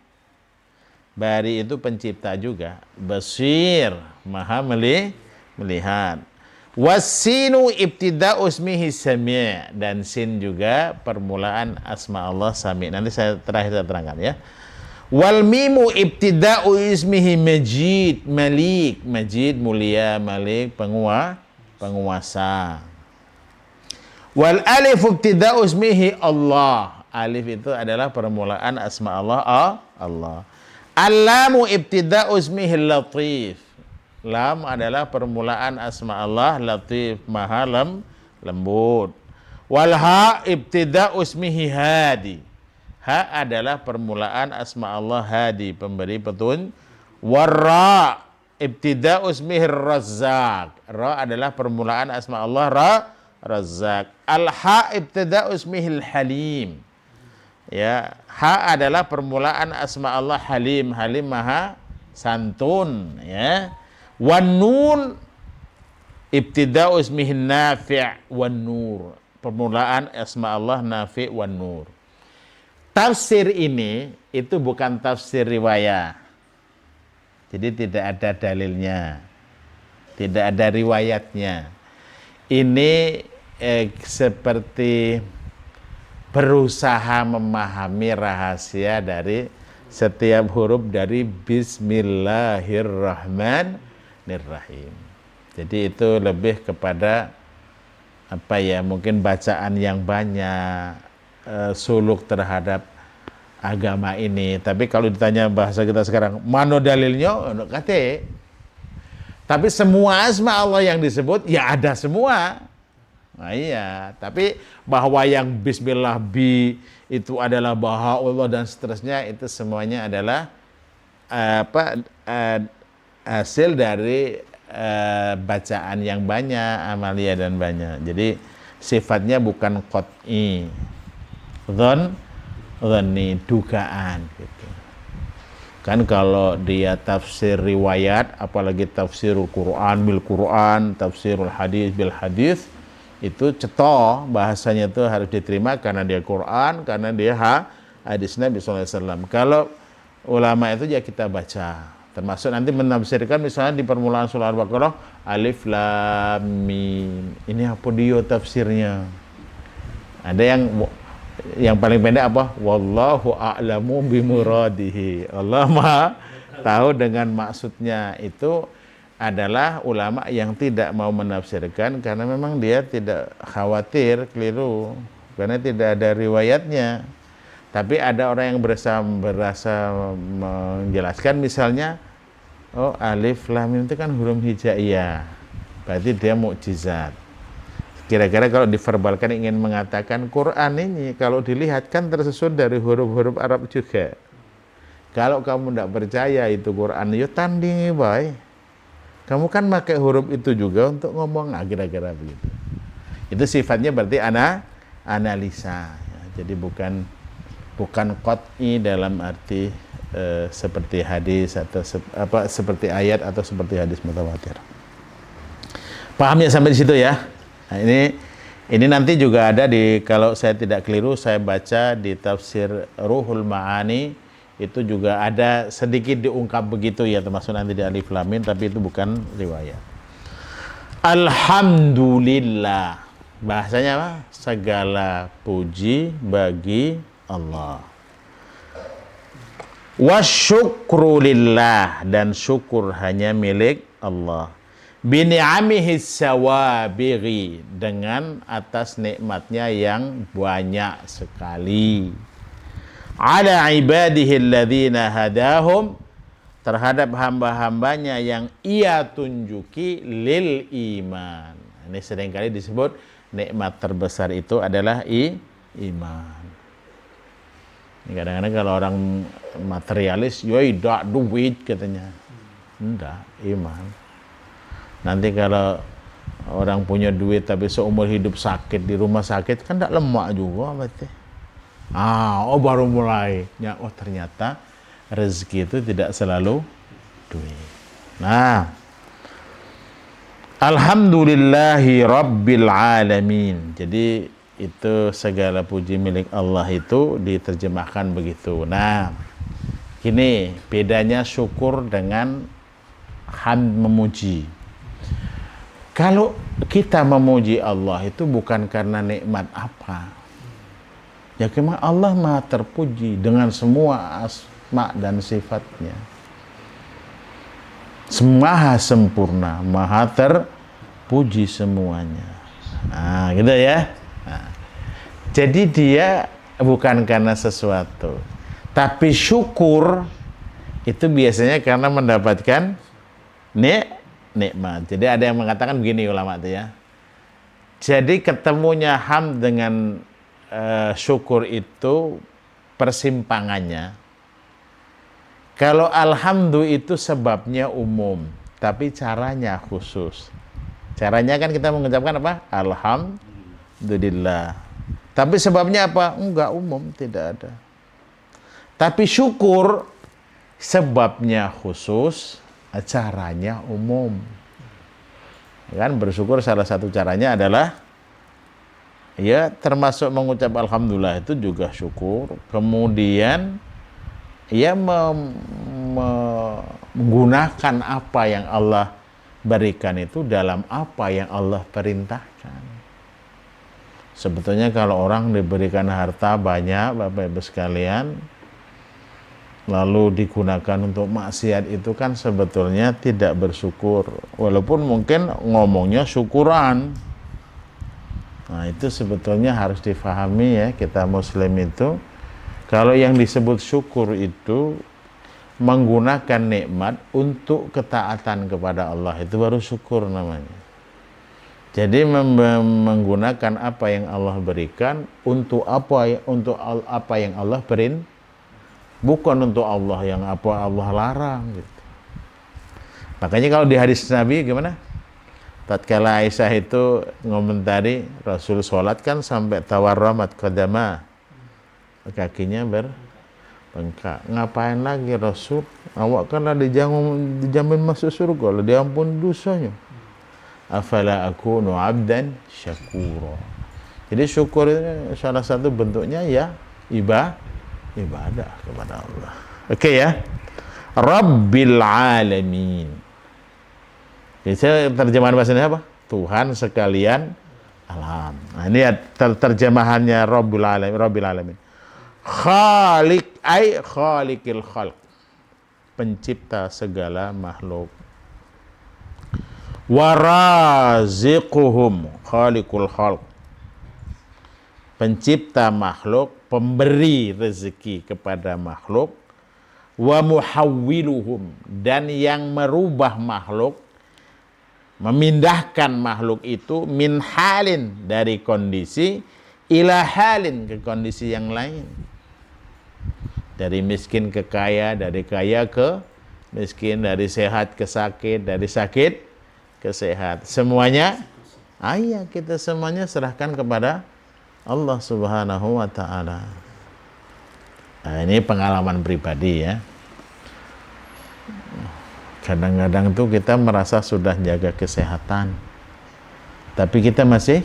Bari itu pencipta juga. Basir, maha melihat. Wasinu ibtida'u ismihi sami', dan sin juga permulaan asma Allah sami'. Nanti saya terangkan ya. Wal mimu ibtida'u ismihi majid, malik, majid mulia, malik penguasa. Wal alif ibtida'u ismihi Allah, alif itu adalah permulaan asma Allah Allah. Al-lamu ibtida'u ismihi latif, lam adalah permulaan asma Allah latif, maha lembut. Wal ha ibtida'u ismihi hadi, ha adalah permulaan asma Allah hadi, pemberi petunjuk. Warra ibtida'u ismihi razzaq, ra adalah permulaan asma Allah razzaq. Al-ha ibtida'u ismihi halim, ya, ha adalah permulaan asma Allah halim, halim maha santun ya. Wan nun ibtida'u ismihi nafi' wan nur, permulaan asma Allah nafi' wan nur. Tafsir ini itu bukan tafsir riwayat. Jadi tidak ada dalilnya, tidak ada riwayatnya. Ini seperti berusaha memahami rahasia dari setiap huruf dari Bismillahirrahmanirrahim. Jadi itu lebih kepada mungkin bacaan yang banyak, suluk terhadap agama ini. Tapi kalau ditanya bahasa kita sekarang, mana dalilnya? Kata. Tapi semua asma Allah yang disebut ya ada semua. Nah, iya, tapi bahwa yang bismillah bi itu adalah bahaullah dan seterusnya, itu semuanya adalah hasil dari bacaan yang banyak, amalia dan banyak. Jadi sifatnya bukan qat'i, dzon dhanni, dugaan gitu. Kan kalau dia tafsir riwayat, apalagi tafsirul Quran bil Quran, tafsirul hadis bil hadis, itu ceto bahasanya itu harus diterima karena dia Quran, karena dia hadis Nabi SAW. Kalau ulama itu ya kita baca, termasuk nanti menafsirkan misalnya di permulaan surah Al-Baqarah alif lam mim. Ini apa dia tafsirnya? Ada yang paling pendek apa? Wallahu a'lamu bimuradihi. Allah Maha tahu dengan maksudnya. Itu adalah ulama yang tidak mau menafsirkan karena memang dia tidak khawatir keliru karena tidak ada riwayatnya. Tapi ada orang yang berasa menjelaskan misalnya, oh alif lam mim itu kan huruf hijaiyah. Berarti dia mukjizat. Kira-kira kalau diverbalkan ingin mengatakan Quran ini kalau dilihat kan tersusun dari huruf-huruf Arab juga. Kalau kamu tidak percaya itu Quran, ya tandingi baik. Kamu kan pakai huruf itu juga untuk ngomong, kira-kira begitu. Itu sifatnya berarti analisa. Ya. Jadi bukan qat'i dalam arti seperti hadis atau seperti ayat atau seperti hadis mutawatir. Pahamnya sampai di situ ya. Nah, ini nanti juga ada kalau saya tidak keliru saya baca di tafsir Ruhul Ma'ani itu juga ada sedikit diungkap begitu ya, termasuk nanti di alif lam mim, tapi itu bukan riwayat. Alhamdulillah, bahasanya apa? Segala puji bagi Allah. Wasyukru lillah, dan syukur hanya milik Allah. Bini'amihi sawabighi, dengan atas nikmatnya yang banyak sekali. Ala ibadihi alladhina hadahum, terhadap hamba-hambanya yang ia tunjuki lil iman. Ini seringkali disebut nikmat terbesar itu adalah iman. Kadang-kadang kalau orang materialis, yoi dak duit katanya. Enggak, iman. Nanti kalau orang punya duit tapi seumur hidup sakit di rumah sakit kan enggak lemak juga berarti. Baru mulai. Ya, ternyata rezeki itu tidak selalu duit. Nah, alhamdulillahi rabbil alamin. Jadi itu segala puji milik Allah itu diterjemahkan begitu. Nah, ini bedanya syukur dengan hamd, memuji. Kalau kita memuji Allah itu bukan karena nikmat apa. Ya memang Allah Maha terpuji dengan semua asma dan sifatnya. Maha sempurna, Maha terpuji semuanya. Nah, gitu ya. Nah, jadi dia bukan karena sesuatu. Tapi syukur itu biasanya karena mendapatkan nikmat. Jadi ada yang mengatakan begini ulama itu ya. Jadi ketemunya hamd dengan syukur itu persimpangannya. Kalau alhamdulillah itu sebabnya umum, tapi caranya khusus. Caranya kan kita mengucapkan apa? Alhamdulillah. Tapi sebabnya apa? Enggak umum, tidak ada. Tapi syukur sebabnya khusus, caranya umum. Kan bersyukur salah satu caranya adalah ya termasuk mengucap alhamdulillah itu juga syukur. Kemudian ya menggunakan apa yang Allah berikan itu dalam apa yang Allah perintahkan. Sebetulnya kalau orang diberikan harta banyak, Bapak Ibu sekalian, lalu digunakan untuk maksiat itu kan sebetulnya tidak bersyukur. Walaupun mungkin ngomongnya syukuran. Nah, itu sebetulnya harus difahami ya, kita muslim itu. Kalau yang disebut syukur itu menggunakan nikmat untuk ketaatan kepada Allah, itu baru syukur namanya. Jadi menggunakan apa yang Allah berikan untuk apa yang Allah berikan, bukan untuk Allah yang apa Allah larang gitu. Makanya kalau di hadis Nabi gimana? Tatkala Aisyah itu ngomentari Rasul sholat kan sampai tawarramat qadama. kakinya berbengkak. Ngapain lagi Rasul? Awak kan dijamin masuk surga, lah diampun dosanya. Afala akunu abdan syakura. Jadi syukur ini salah satu bentuknya ya ibadah kepada Allah. Oke ya. Rabbil alamin. Jadi saya terjemahan bahasanya apa? Tuhan sekalian alam. Nah, ini ya terjemahannya Rabbil alamin. Khaliq ay khaliqil khalq. Pencipta segala makhluk. Waraziquhum khaliqul khalq. Pencipta makhluk, pemberi rezeki kepada makhluk. Wa muhawwiluhum, dan yang merubah makhluk, memindahkan makhluk itu min halin, dari kondisi, ila halin, ke kondisi yang lain. Dari miskin ke kaya, dari kaya ke miskin, dari sehat ke sakit, dari sakit ke sehat. Semuanya, kita semuanya serahkan kepada Allah Subhanahu wa ta'ala. Nah, ini pengalaman pribadi ya. Kadang-kadang tuh kita merasa sudah jaga kesehatan, tapi kita masih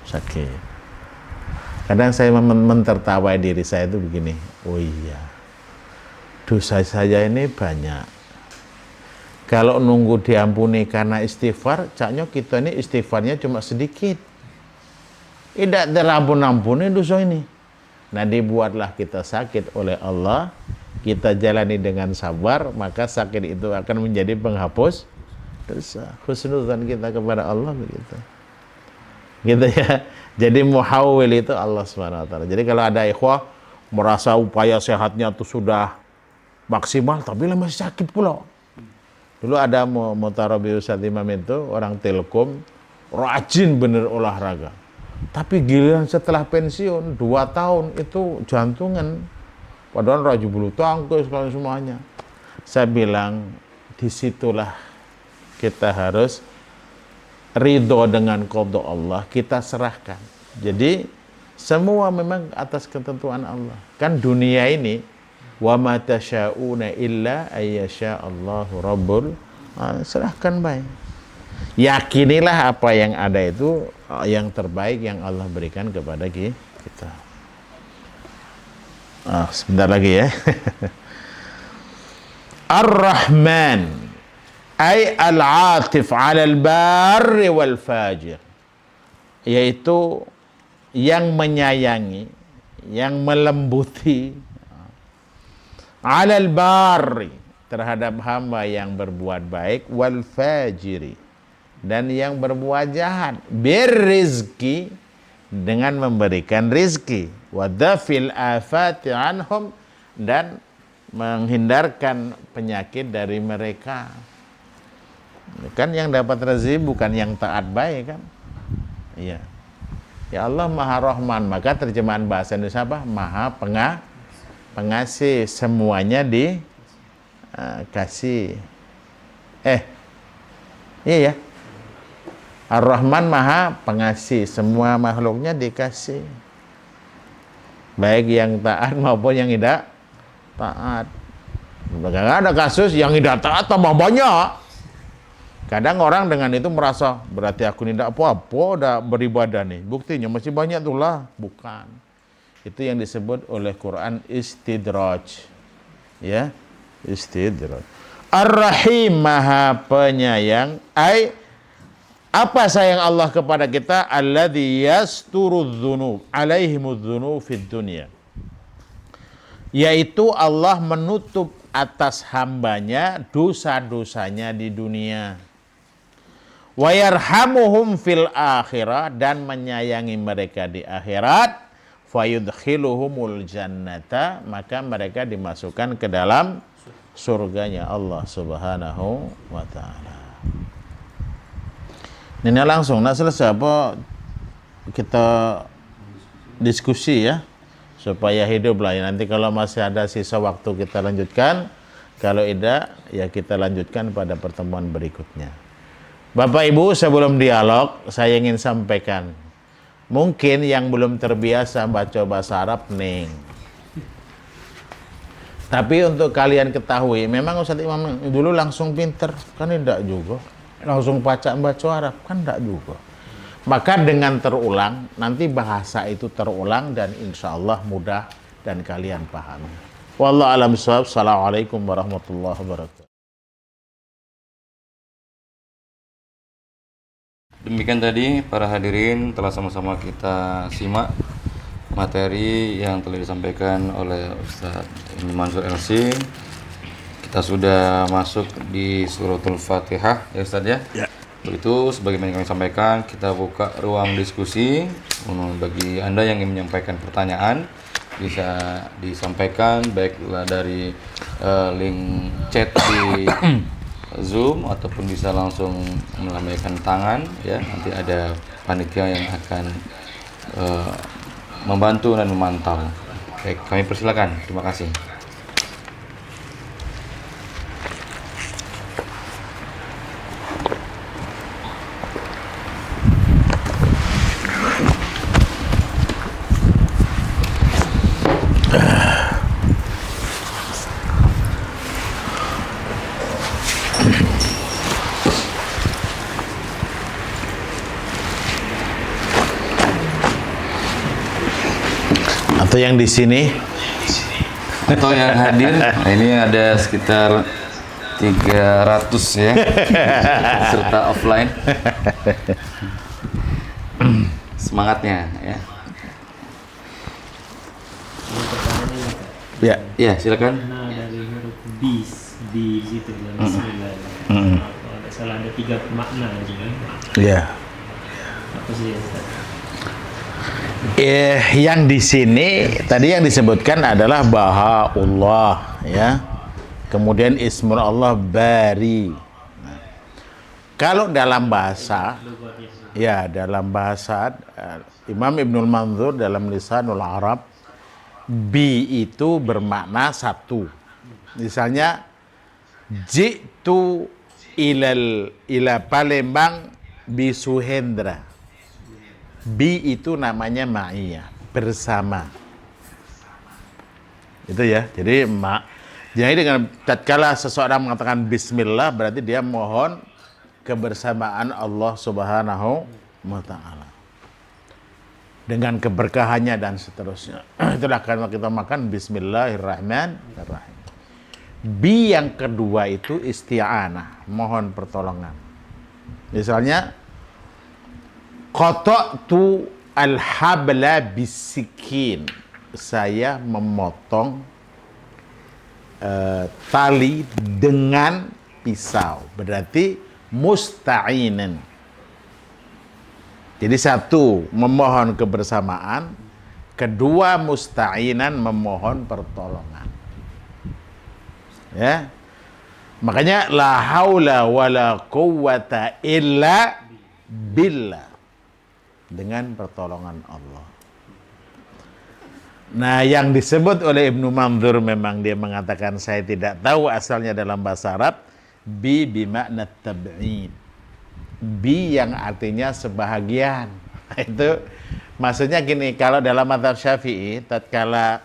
sakit. Kadang saya mentertawai diri saya itu begini, oh iya, dosa saya ini banyak. Kalau nunggu diampuni karena istighfar, caknya kita ini istighfarnya cuma sedikit. Tidak terampun-ampuni dosa ini. Nah, dibuatlah kita sakit oleh Allah, kita jalani dengan sabar, maka sakit itu akan menjadi penghapus dosa. Husnuzan kita kepada Allah begitu. Gitu ya. Jadi muhawwil itu Allah SWT. Jadi kalau ada ikhwah merasa upaya sehatnya itu sudah maksimal, tapi masih sakit pula. Dulu ada Mutarabi Ustadz Imam itu, orang Telkom, rajin bener olahraga. Tapi giliran setelah pensiun 2 tahun itu jantungan, padahal rajin bulu tangkis kalau semuanya. Saya bilang disitulah kita harus ridho dengan qada Allah, kita serahkan. Jadi semua memang atas ketentuan Allah. Kan dunia ini wa ma tasyauna illa ayyasha Allahu rabbul, serahkan baik. Yakinilah apa yang ada itu yang terbaik yang Allah berikan kepada kita. Sebentar lagi ya. Ar-Rahman ay al-atif 'ala al-barri wal fajir, yaitu yang menyayangi, yang melembuti, 'ala al-barri, terhadap hamba yang berbuat baik, wal fajiri, dan yang berbuat jahat, birrizki, dengan memberikan rizki, wadafil afati anhum, dan menghindarkan penyakit dari mereka. Kan yang dapat rezeki bukan yang taat baik kan? Iya. Ya Allah Maha Rahman, maka terjemahan bahasa Indonesia apa? Maha pengasih, semuanya dikasih. Iya ya. Ar-Rahman Maha pengasih, semua makhluknya dikasih. Baik yang taat maupun yang tidak taat. Gak ada kasus yang tidak taat tambah banyak. Kadang orang dengan itu merasa, berarti aku tidak apa-apa udah beribadah nih. Buktinya masih banyak tuh lah. Bukan. Itu yang disebut oleh Quran istidraj. Ya, istidraj. Ar-Rahim Maha penyayang, apa sayang Allah kepada kita? Alladzi yasturudz-dzunub alaihimudz-dzunub fid dunya, yaitu Allah menutup atas hambanya dosa-dosanya di dunia. Wa yarhamuhum fil akhirah, dan menyayangi mereka di akhirat. Fayudkhiluhumul jannata, maka mereka dimasukkan ke dalam surganya Allah Subhanahu wa ta'ala. Ini langsung, selesai apa kita diskusi ya, supaya hidup lah ya. Nanti kalau masih ada sisa waktu kita lanjutkan, kalau tidak ya kita lanjutkan pada pertemuan berikutnya. Bapak Ibu, sebelum dialog saya ingin sampaikan Mungkin yang belum terbiasa baca bahasa Arab, Neng. Tapi untuk kalian ketahui, memang Ustadz Imam dulu langsung pinter, kan tidak juga. Langsung baca Arab, kan tidak juga. Maka dengan terulang, nanti bahasa itu terulang dan insya Allah mudah dan kalian pahami. Wallahu a'lam bishawab. Assalamualaikum warahmatullahi wabarakatuh. Demikian tadi para hadirin telah sama-sama kita simak materi yang telah disampaikan oleh Ustaz Mansur LC. Kita sudah masuk di suratul Fatihah ya Ustaz ya. Ya. Begitu sebagaimana yang kami sampaikan, kita buka ruang diskusi. Bagi Anda yang ingin menyampaikan pertanyaan bisa disampaikan baiklah dari link chat di Zoom ataupun bisa langsung melambaikan tangan ya. Nanti ada panitia yang akan membantu dan memantau. Baik, kami persilakan. Terima kasih. Atau yang di sini Atau yang hadir, nah ini ada sekitar 300 ya, serta offline. Semangatnya ya. ya. Ya, silakan. Nah, dari huruf bis di situ Bismillah. Kalau nggak salah ada 3 makna aja kan. Ya. Apa sih ya, Ustaz? Yang di sini tadi yang disebutkan adalah Bahaullah ya. Kemudian Ismul Allah Bari. Nah, kalau dalam bahasa ya dalam bahasa Imam Ibnul Manzur dalam Lisanul Arab, bi itu bermakna satu. Misalnya jitu ila Palembang bi Suhendra. Bi itu namanya ma'iyah, bersama. Itu ya. Jadi dengan tatkala seseorang mengatakan bismillah berarti dia mohon kebersamaan Allah Subhanahu wa taala. Dengan keberkahannya dan seterusnya. Itulah karena kita makan bismillahirrahmanirrahim. Bi yang kedua itu isti'anah, mohon pertolongan. Misalnya qata'tu al-habla bisikin. Saya memotong tali dengan pisau. Berarti musta'inan. Jadi satu, memohon kebersamaan. Kedua, musta'inan, memohon pertolongan. Ya. Makanya la haula wala quwwata illa billah. Dengan pertolongan Allah. Nah, yang disebut oleh Ibnu Manzur memang dia mengatakan saya tidak tahu asalnya dalam bahasa Arab. Bi bimakna tab'id. Bi yang artinya sebahagian. Itu maksudnya gini, kalau dalam mazhab Syafi'i tatkala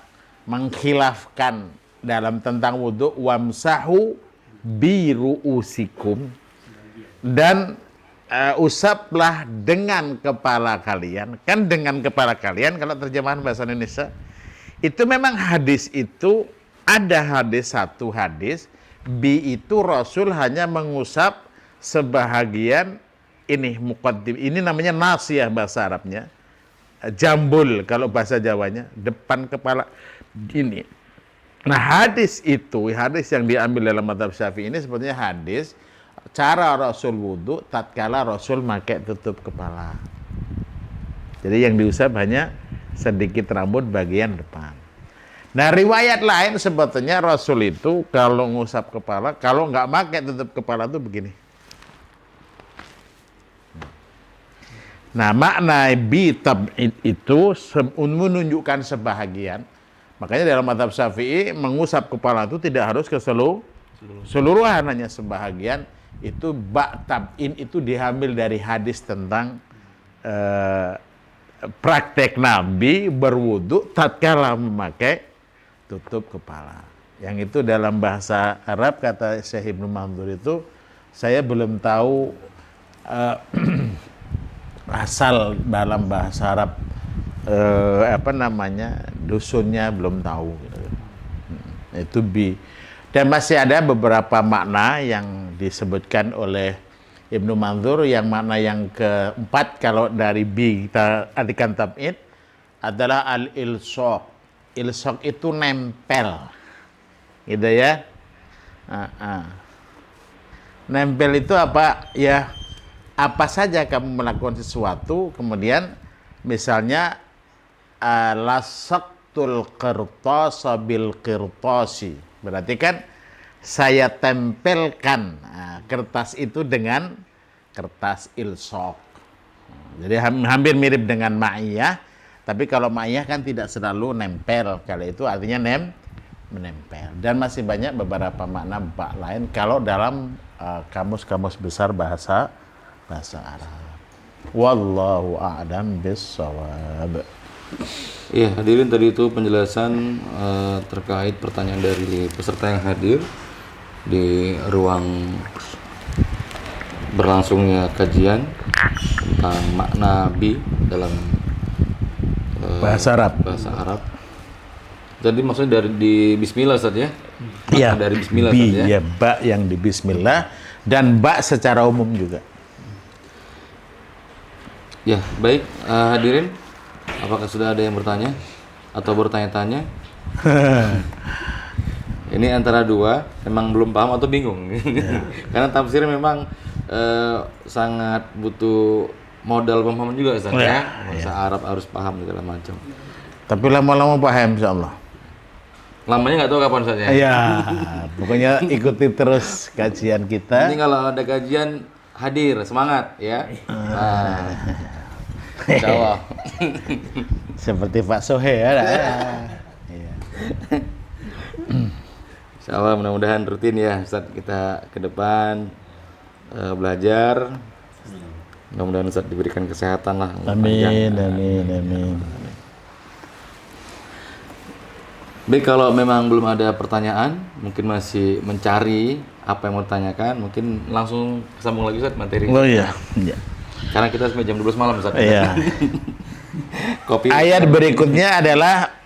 mengkhilafkan dalam tentang wudu, wamsahu bi ru'usikum, dan usaplah dengan kepala kalian. Kan dengan kepala kalian kalau terjemahan bahasa Indonesia. Itu memang hadis itu ada satu hadis bi itu Rasul hanya mengusap sebahagian ini muqaddim. Ini namanya nasiyah bahasa Arabnya. Jambul kalau bahasa Jawanya, depan kepala ini. Nah, hadis yang diambil dalam mazhab Syafi'i ini sebetulnya hadis cara Rasul wudu tatkala Rasul pakai tutup kepala. Jadi yang diusap hanya sedikit rambut bagian depan. Nah, riwayat lain sebetulnya Rasul itu kalau ngusap kepala, kalau nggak pakai tutup kepala itu begini. Nah, makna bi tab'id itu menunjukkan sebahagian. Makanya dalam mazhab Syafi'i mengusap kepala itu tidak harus keseluruhan, hanya sebahagian. Itu ba tab'in itu diambil dari hadis tentang praktek Nabi berwudu tatkala memakai tutup kepala. Yang itu dalam bahasa Arab, kata Syekh Ibnu Manzur itu, saya belum tahu asal dalam bahasa Arab dusunnya belum tahu. Itu bi. Dan masih ada beberapa makna yang disebutkan oleh Ibnu Manzur, yang makna yang keempat kalau dari bi kita artikan tab'id adalah al-ilsaq. Ilsaq itu nempel, gitu ya. Nempel itu apa? Ya, apa saja kamu melakukan sesuatu, kemudian misalnya lasaqtul qirtasa bil qirtasi. Berarti kan saya tempelkan kertas itu dengan kertas ilsaq. Jadi hampir mirip dengan ma'iyah, tapi kalau ma'iyah kan tidak selalu nempel. Kalau itu artinya menempel. Dan masih banyak beberapa makna bak lain kalau dalam kamus-kamus besar bahasa Arab. Wallahu a'lam bissawab. Iya, hadirin, tadi itu penjelasan terkait pertanyaan dari peserta yang hadir di ruang berlangsungnya kajian tentang makna bi dalam Bahasa Arab. Jadi maksudnya di Bismillah, Ustaz ya? Iya, dari Bismillah, bi, Ustaz, ya? ba yang di Bismillah, dan ba secara umum juga. Ya, baik, hadirin, apakah sudah ada yang bertanya atau bertanya-tanya? Ini antara dua, memang belum paham atau bingung. Karena tafsir memang sangat butuh modal pemahaman juga, Ustaz, ya. Bahasa Arab harus paham segala macam. Tapi lama-lama paham, insyaallah. Lamanya nggak tahu kapan, Ustaz, ya? Iya, pokoknya ikuti terus kajian kita. Nanti kalau ada kajian hadir, semangat ya. Insya Allah. Seperti Pak Sohe ya. Iya. Insya Allah mudah-mudahan rutin ya, Ustaz, kita ke depan belajar. Mudah-mudahan Ustaz diberikan kesehatan lah. Amin, amin. Baik, kalau memang belum ada pertanyaan, mungkin masih mencari apa yang mau ditanyakan, mungkin langsung sambung lagi, Ustaz, materi. Oh iya. Karena kita sampai jam 12 malam, Ustaz. Iya. Kopi. Ayat berikutnya adalah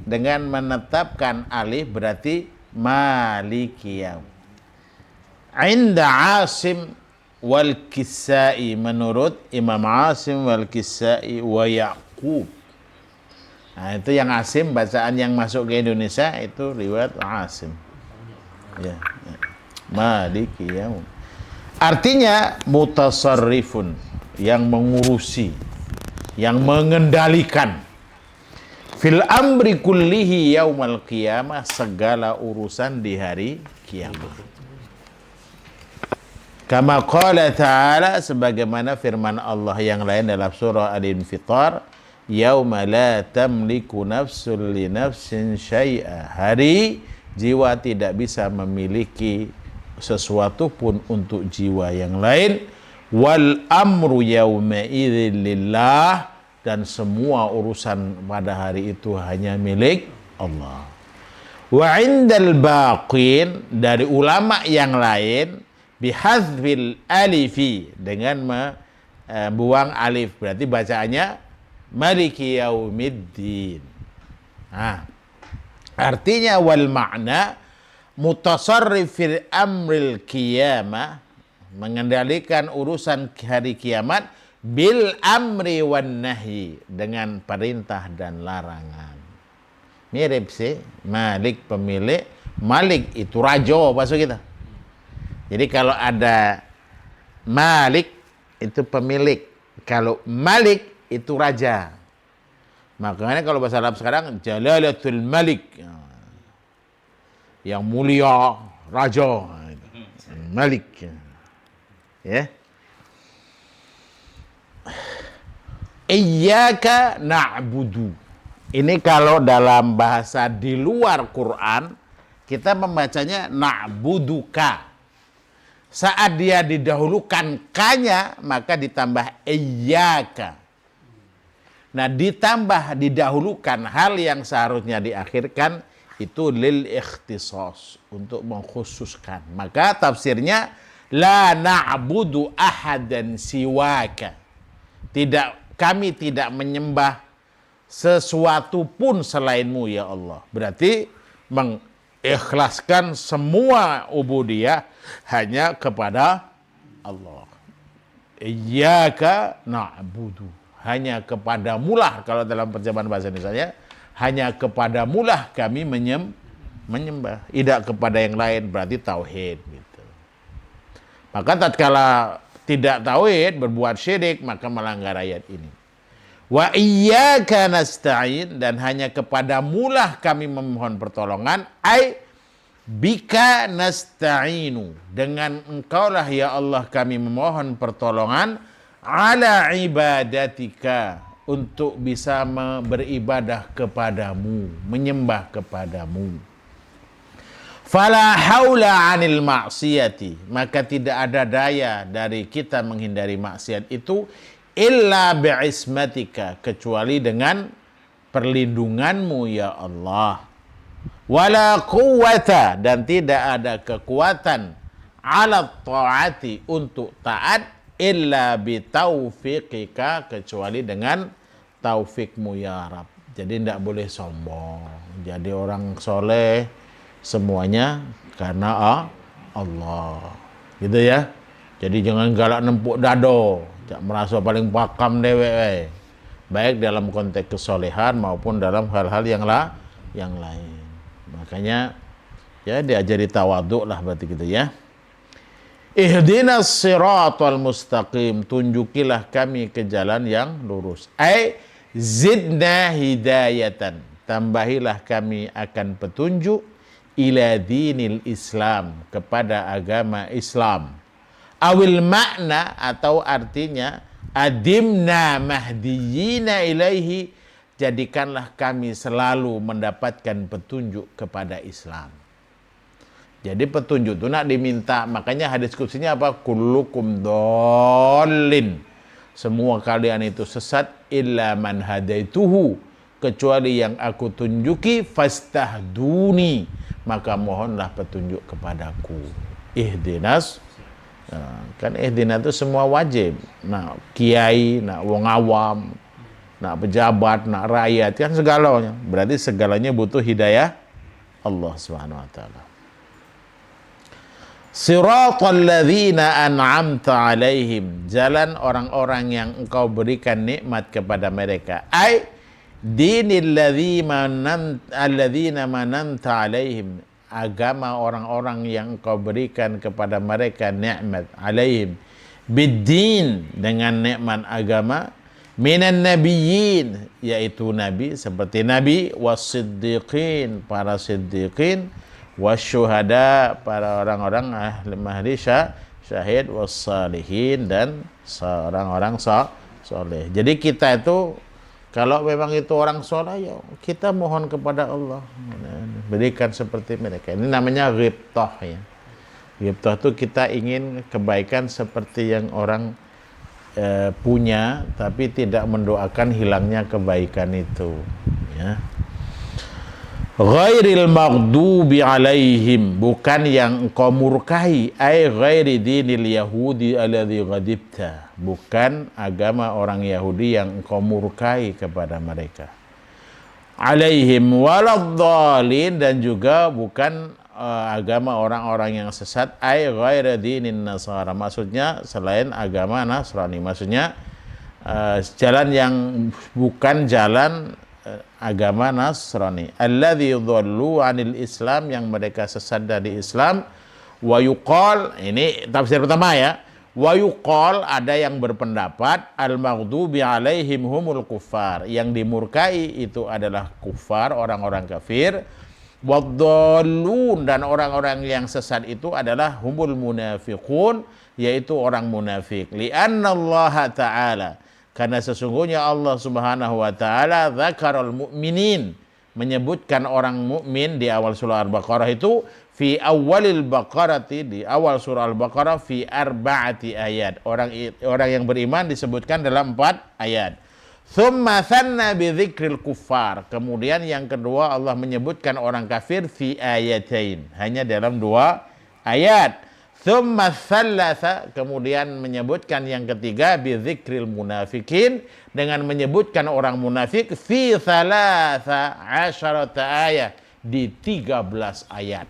dengan menetapkan alif berarti malikiyam. Inda Asim wal Kisai, menurut Imam Asim wal Kisai wa Yaqub. Nah, itu yang Asim, bacaan yang masuk ke Indonesia itu riwayat Asim. Ya. Malikiyam. Artinya mutasarrifun, yang mengurusi, yang mengendalikan. Fil amri kullihi yaumal qiyamah, segala urusan di hari kiamat. Kama qala ta'ala, sebagaimana firman Allah yang lain dalam surah Al-Infitar, yauma la tamliku nafsun li nafsin syai'a, hari jiwa tidak bisa memiliki sesuatu pun untuk jiwa yang lain. Wal amru yauma idzin lillah, dan semua urusan pada hari itu hanya milik Allah. Wa indal baqin, dari ulama yang lain, bihadzfil alifi, dengan membuang alif, berarti bacaannya maliki yaumiddin. Nah, artinya wal makna mutasarrif fil amril qiyamah, mengendalikan urusan hari kiamat, bil amri wan nahi, dengan perintah dan larangan. Mirip sih, Malik pemilik, Malik itu raja bahasa kita. Jadi kalau ada Malik itu pemilik, kalau Malik itu raja. Makanya kalau bahasa Arab sekarang Jalalatul Malik, yang mulia, raja, Malik. Ya. Iyyaka na'budu. Ini kalau dalam bahasa di luar Quran, kita membacanya na'buduka. Saat dia didahulukan kanya, maka ditambah iyyaka. Nah, ditambah didahulukan hal yang seharusnya diakhirkan itu lil ikhtisas, untuk mengkhususkan. Maka tafsirnya la na'budu ahadan siwaka. Kami tidak menyembah sesuatu pun selainmu ya Allah. Berarti mengikhlaskan semua ubudiyah hanya kepada Allah. Iyyaka na'budu. Hanya kepadamulah, kalau dalam terjemahan bahasa Indonesia, hanya kepadamulah kami menyembah. Tidak kepada yang lain, berarti tauhid gitu. Maka tatkala tidak tauhid, berbuat syirik, maka melanggar ayat ini. Wa iyyaka nasta'in, dan hanya kepadamulah kami memohon pertolongan. Ai bika nasta'inu, dengan engkaulah ya Allah kami memohon pertolongan. Ala ibadatika, untuk bisa beribadah kepadamu, menyembah kepadamu. Fala haula 'anil ma'siyati, maka tidak ada daya dari kita menghindari maksiat itu illa bi'ismatika, kecuali dengan perlindunganmu ya Allah. Wala quwwata, dan tidak ada kekuatan, ala ta'ati, untuk taat, illa bitaufiqika, kecuali dengan taufikmu ya Rab. Jadi tidak boleh sombong. Jadi orang soleh semuanya karena Allah, gitu ya. Jadi jangan galak nempuk dado, jangan merasa paling pakam dewe, baik dalam konteks kesolehan maupun dalam hal-hal yang lain. Makanya ya diajari tawaduk lah berarti gitu ya. Ihdinas siratal mustaqim, tunjukilah kami ke jalan yang lurus. Ai zidna hidayatan, tambahilah kami akan petunjuk, ila dinil Islam, kepada agama Islam. Awil makna, atau artinya adimna mahdiyina ilaihi, jadikanlah kami selalu mendapatkan petunjuk kepada Islam. Jadi petunjuk itu nak diminta, makanya hadis kutsinya apa? Kullukum dhalin, semua kalian itu sesat, illa man hadaituhu, kecuali yang aku tunjuki, fastahduni, maka mohonlah petunjuk kepadaku. Ihdinas, kan ihdinas itu semua wajib. Nak kiai, nak wong awam, nak pejabat, nak rakyat, kan segalanya. Berarti segalanya butuh hidayah Allah Subhanahu wa taala. Siratal ladzina an'amta alaihim, jalan orang-orang yang engkau berikan nikmat kepada mereka. Ai dinil ladzina mananta alaihim, agama orang-orang yang engkau berikan kepada mereka nikmat, alaihim biddin, dengan nikmat agama, minan nabiyyin, yaitu nabi seperti nabi, wasiddiqin, para siddiqin, wasyuhada, para orang-orang ahli syahid, wassalihin, dan orang-orang soleh. Jadi kita itu kalau memang itu orang soleh, ya kita mohon kepada Allah berikan seperti mereka. Ini namanya ghibtah ya. Ghibtah itu kita ingin kebaikan seperti yang orang punya, tapi tidak mendoakan hilangnya kebaikan itu ya. Ghairil maghdubi alaihim, bukan yang engkau murkai, ai ghairi dinil yahudi alladhi ghadibta, bukan agama orang Yahudi yang engkau murkai kepada mereka. Alaihim waladhdallin, dan juga bukan agama orang-orang yang sesat, ai ghairi dinin nasara, maksudnya selain agama Nasrani, maksudnya jalan yang bukan jalan agama Nasrani. Alladzi dhallu 'anil Islam, yang mereka sesat dari Islam. Wa yuqal, ini tafsir pertama ya. Wa yuqal, ada yang berpendapat al-maghdubi 'alaihim humul kuffar, yang dimurkai itu adalah kufar, orang-orang kafir. Wadh-dhallun, dan orang-orang yang sesat itu adalah humul munafiqun, yaitu orang munafik. Li'anna Allah Ta'ala, Karena sesungguhnya Allah Subhanahu wa taala dzakarul mu'minin, menyebutkan orang mukmin di awal surah Al-Baqarah itu fi awalil baqarati, di awal surah Al-Baqarah fi arba'ati ayat. Orang yang beriman disebutkan dalam 4 ayat. Tsumma tsanna bi dzikril kuffar. Kemudian yang kedua Allah menyebutkan orang kafir fi ayatain, hanya dalam 2 ayat. Tsumma tsallatsa, kemudian menyebutkan yang ketiga bi dzikril munafikin, dengan menyebutkan orang munafik fi tsalatsa asyarata ayat, di 13 ayat.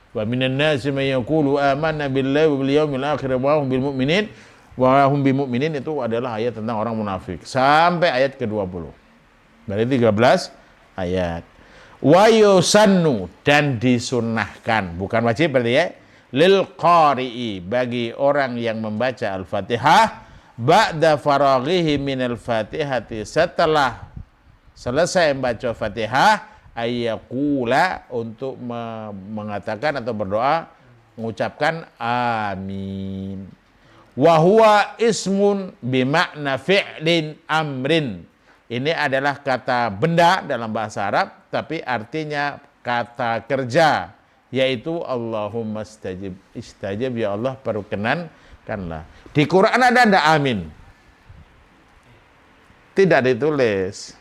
Wa minan nasi may yaqulu amanna billahi wa bil yaumil akhir wa hum bil mu'minin wa hum bil mu'minin, itu adalah ayat tentang orang munafik sampai ayat ke-20. Berarti 13 ayat. Wa yusannu, dan disunnahkan, bukan wajib berarti ya, lil qari'i, bagi orang yang membaca Al-Fatihah, ba'da faraghihi minal Fatihati, setelah selesai membaca Fatihah, ayyaqula, untuk mengatakan atau berdoa, mengucapkan amin. Wa huwa ismun bimakna fi'lin amrin. Ini adalah kata benda dalam bahasa Arab, tapi artinya kata kerja, yaitu Allahumma istajib, ya Allah perkenankanlah. Di Quran ada amin? Tidak ditulis.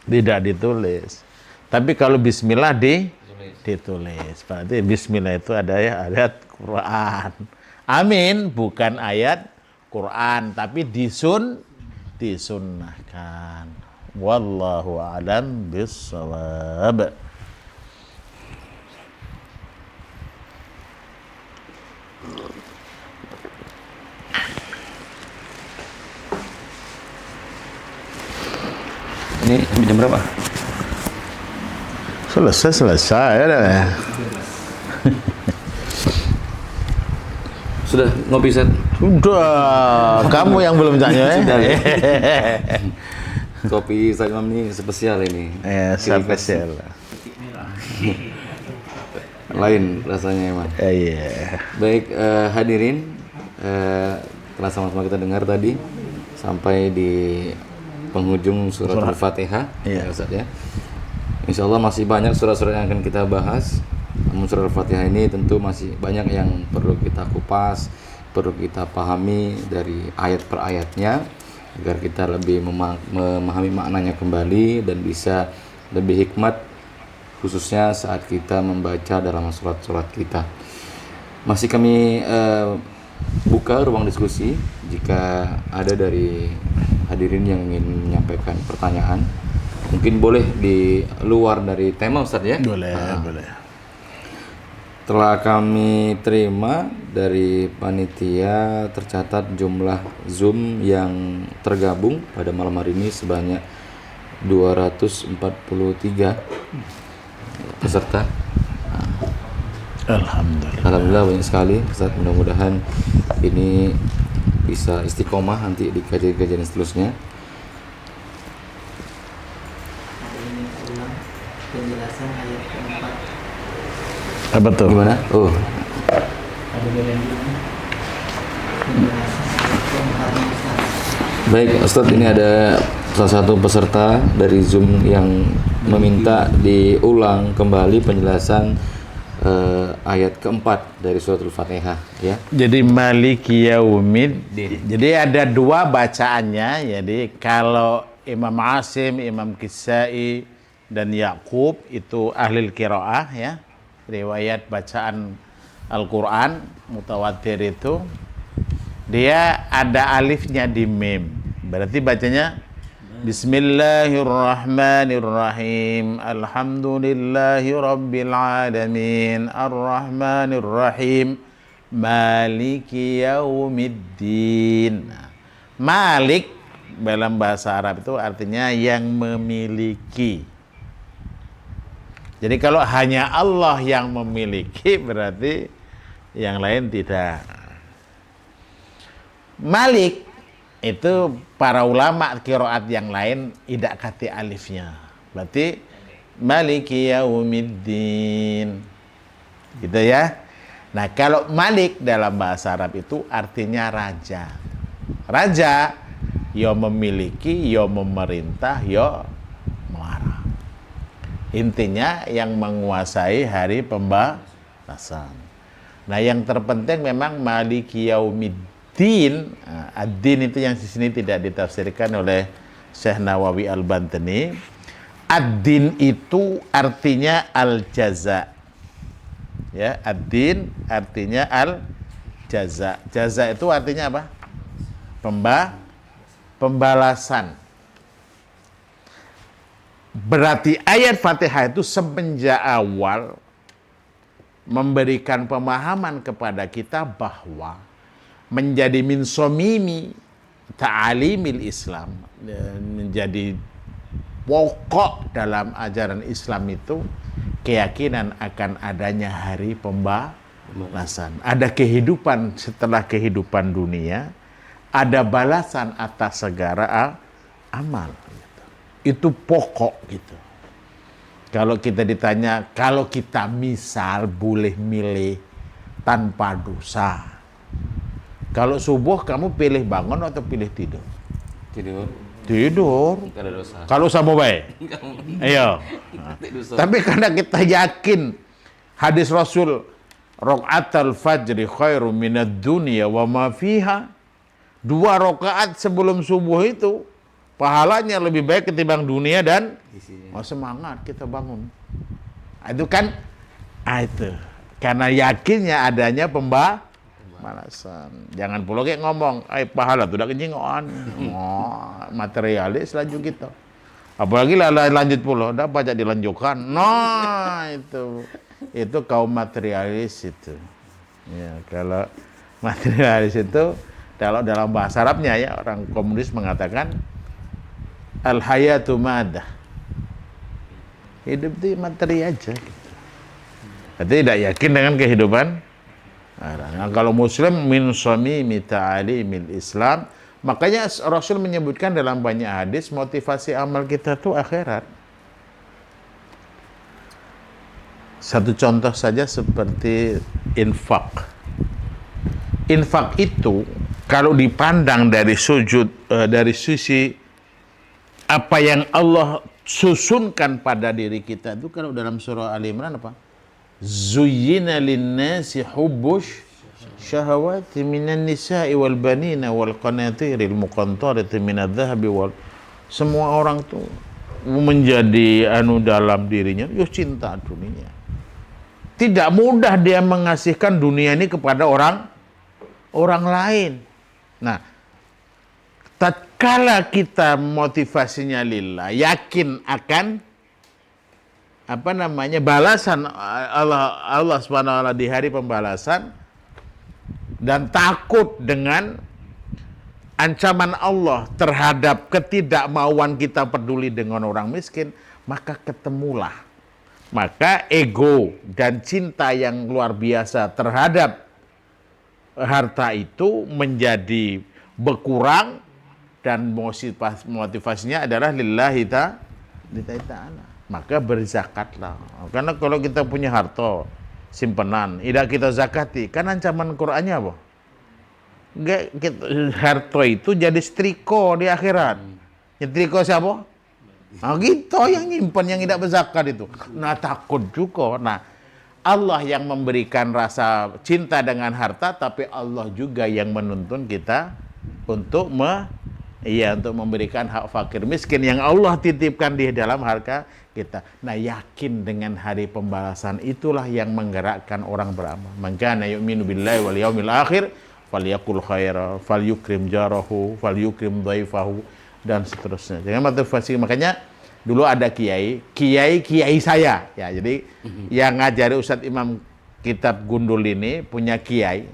Tidak ditulis. Tapi kalau bismillah ditulis. Berarti bismillah itu ada ya, ayat Quran. Amin bukan ayat Quran, tapi disunnahkan. Wallahu a'lam bissawab. Ini jam berapa? Selesai ya. Sudah ngopi, Ustaz? Sudah. Kamu yang belum tanya ya? Sudah, ya. Kopi Ustaz Imam ini spesial ini. Spesial. Lain rasanya emang. Iya. Baik, hadirin, telah sama-sama kita dengar tadi sampai di penghujung surat Al-Fatihah. Iya. Ya, Ustaz ya. Insya Allah masih banyak surat-surat yang akan kita bahas. Namun surat Al-Fatihah ini tentu masih banyak yang perlu kita kupas, perlu kita pahami dari ayat per ayatnya, agar kita lebih memahami maknanya kembali dan bisa lebih hikmat, khususnya saat kita membaca dalam surat-surat kita. Masih kami buka ruang diskusi. Jika ada dari hadirin yang ingin menyampaikan pertanyaan, mungkin boleh di luar dari tema, Ustaz ya? Boleh, boleh. Telah kami terima dari panitia, tercatat jumlah Zoom yang tergabung pada malam hari ini sebanyak 243 peserta. Alhamdulillah banyak sekali, Ustaz. Mudah-mudahan ini bisa istiqomah nanti di kajian-kajian seterusnya. Penjelasan ayat keempat. Apa tuh? Gimana? Oh, Ada bagian ini. Penjelasan ayat keempat. baik, Ustaz, ini ada salah satu peserta dari Zoom yang meminta diulang kembali penjelasan ayat keempat dari surat Al-Fatihah ya. Jadi Maliki Yaumiddin. Jadi ada 2 bacaannya. Jadi kalau Imam Asim, Imam Kisai dan Yaqub itu ahli qiraah ya. Riwayat bacaan Al-Qur'an mutawatir itu dia ada alifnya di mim. Berarti bacanya Bismillahirrahmanirrahim. Alhamdulillahi rabbil alamin. Arrahmanirrahim. Maliki yaumiddin. Nah, Malik dalam bahasa Arab itu artinya yang memiliki. Jadi kalau hanya Allah yang memiliki, berarti yang lain tidak. Malik itu para ulama qiraat yang lain tidak kati alifnya. Berarti Maliki Yaumiddin. Gitu ya. Nah, kalau Malik dalam bahasa Arab itu artinya raja. Raja ya memiliki, ya memerintah, ya melarang. Intinya yang menguasai hari pembalasan. Nah, yang terpenting memang Maliki Yaumiddin. Ad-din itu yang di sini tidak ditafsirkan oleh Syekh Nawawi Al-Bantani. Ad-din itu artinya al-jaza. Ya, ad-din artinya al-jaza. Jaza itu artinya apa? Pembalasan. Berarti ayat Fatihah itu semenjak awal memberikan pemahaman kepada kita bahwa menjadi min somimi ta'alimil Islam, menjadi pokok dalam ajaran Islam itu keyakinan akan adanya hari pembalasan. Ada kehidupan setelah kehidupan dunia, ada balasan atas segala amal. Itu pokok gitu. Kalau kita ditanya, kalau kita misal boleh milih tanpa dosa, kalau subuh kamu pilih bangun atau pilih tidur? Tidur. Tidur. Nggak ada dosa. Kalau sama baik. Ayo. Dosa. Tapi karena kita yakin hadis Rasul, raqatul fajri khairu minad dunya wa ma fiha. 2 rakaat sebelum subuh itu pahalanya lebih baik ketimbang dunia dan semangat kita bangun. Itu kan itu karena yakinnya adanya pembalasan. Jangan pula kayak ngomong, pahala tuh udah kenyingoan. Materialis lanjut kita. Apalagi lanjut pula, udah pajak dilanjutkan. Nah, itu kaum materialis itu. Ya, kalau materialis itu kalau dalam bahasa Arabnya ya, orang komunis mengatakan al-hayatu madah. Hidup itu materi aja gitu. Jadi tidak yakin dengan kehidupan. Nah, kalau muslim min samimi ta'alimil Islam, makanya Rasul menyebutkan dalam banyak hadis motivasi amal kita tuh akhirat. Satu contoh saja seperti infak. Infak itu kalau dipandang dari dari sisi apa yang Allah susunkan pada diri kita itu, kalau dalam surah Ali Imran apa? Zuyyina lin-nasi hubbush syahawati minan nisa'i wal banina wal qanatiril muqantarati minadh dhahabi wal, semua orang tuh menjadi dalam dirinya cinta dunia. Tidak mudah dia mengasihkan dunia ini kepada orang lain. Nah, tatkala kita motivasinya lillah, yakin akan balasan Allah Subhanahu wa taala di hari pembalasan, dan takut dengan ancaman Allah terhadap ketidakmauan kita peduli dengan orang miskin, maka ketemulah. Maka ego dan cinta yang luar biasa terhadap harta itu menjadi berkurang, dan motivasinya adalah lillahi ta'ala. Maka berzakatlah. Karena kalau kita punya harta simpenan, tidak kita zakati, kan ancaman Qur'annya apa? Harta itu jadi setrika di akhirat. Setrika siapa? Nah, gitu yang nyimpan, yang tidak berzakat itu. Nah, takut juga. Nah, Allah yang memberikan rasa cinta dengan harta, tapi Allah juga yang menuntun kita untuk untuk memberikan hak fakir miskin yang Allah titipkan di dalam harta kita. Nah, yakin dengan hari pembalasan itulah yang menggerakkan orang beramal. Man kana yu'minu billahi wal yaumil akhir falyakul khaira falyukrim jarahu falyukrim dhaifahu, dan seterusnya. Jangan motivasi. Makanya dulu ada kiai saya ya. Jadi yang ngajari Ustadz Imam kitab Gundul ini punya kiai.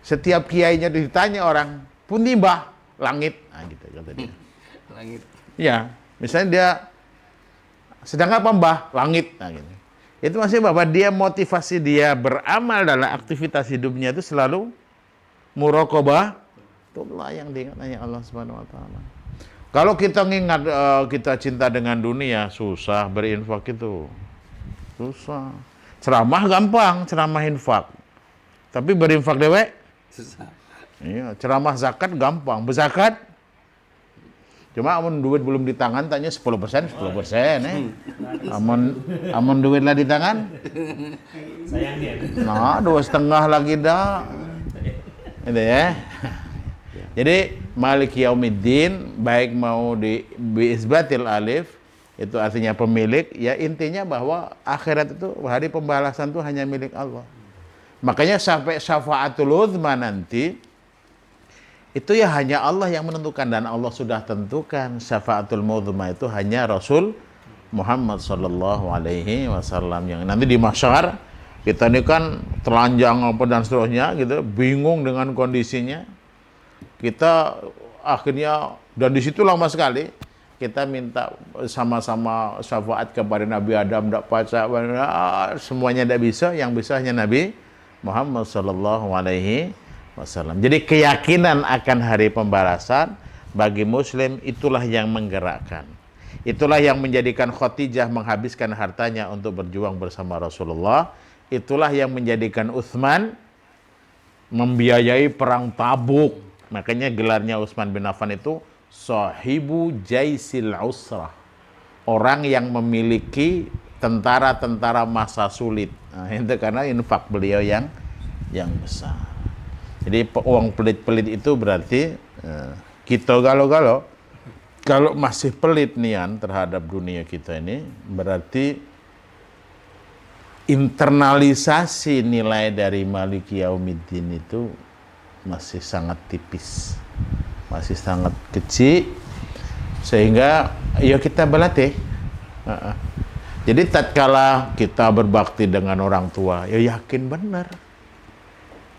Setiap kiainya ditanya orang, "Pundi Mbah?" "Langit." Nah, gitu kata dia. Langit. Ya, misalnya dia sedang apa Mbah? Langit. Nah, gitu. Itu maksudnya bahwa dia motivasi dia beramal dalam aktivitas hidupnya itu selalu muraqabah. Itulah yang diingatnya Allah Subhanahu wa taala. Kalau kita ngingat kita cinta dengan dunia, susah berinfak itu. Susah. Ceramah gampang, ceramah infak. Tapi berinfak dewek Susah. iya, ceramah zakat gampang, berzakat Cuma amun duit belum di tangan tanya 10%, 10%. Amun duit lah di tangan, Sayangnya. nah 2,5 lagi dah. Itu ya. Jadi Maliki Yaumiddin baik mau di biisbatil alif itu artinya pemilik, ya intinya bahwa akhirat itu hari pembalasan itu hanya milik Allah. Makanya sampai syafaatul uzma nanti itu ya hanya Allah yang menentukan, dan Allah sudah tentukan syafaatul uzma itu hanya Rasul Muhammad sallallahu alaihi wasallam, yang nanti di mahsyar kita ini kan telanjang apa dan seterusnya gitu, bingung dengan kondisinya. Kita akhirnya, dan di situ lama sekali kita minta sama-sama syafaat kepada Nabi Adam, tidak baca, semuanya tidak bisa, yang bisa hanya Nabi Muhammad sallallahu alaihi wasallam. Jadi keyakinan akan hari pembalasan bagi muslim itulah yang menggerakkan. Itulah yang menjadikan Khadijah menghabiskan hartanya untuk berjuang bersama Rasulullah. Itulah yang menjadikan Utsman membiayai perang Tabuk. Makanya gelarnya Utsman bin Affan itu Sahibu Jaisil Usrah. Orang yang memiliki tentara-tentara masa sulit. Nah, itu karena infak beliau yang besar. Jadi uang pelit-pelit itu berarti kita kalau masih pelit nian terhadap dunia kita ini, berarti internalisasi nilai dari Maliki Yaumiddin itu masih sangat tipis, masih sangat kecil, sehingga ya kita berlatih. Jadi tatkala kita berbakti dengan orang tua, ya yakin benar.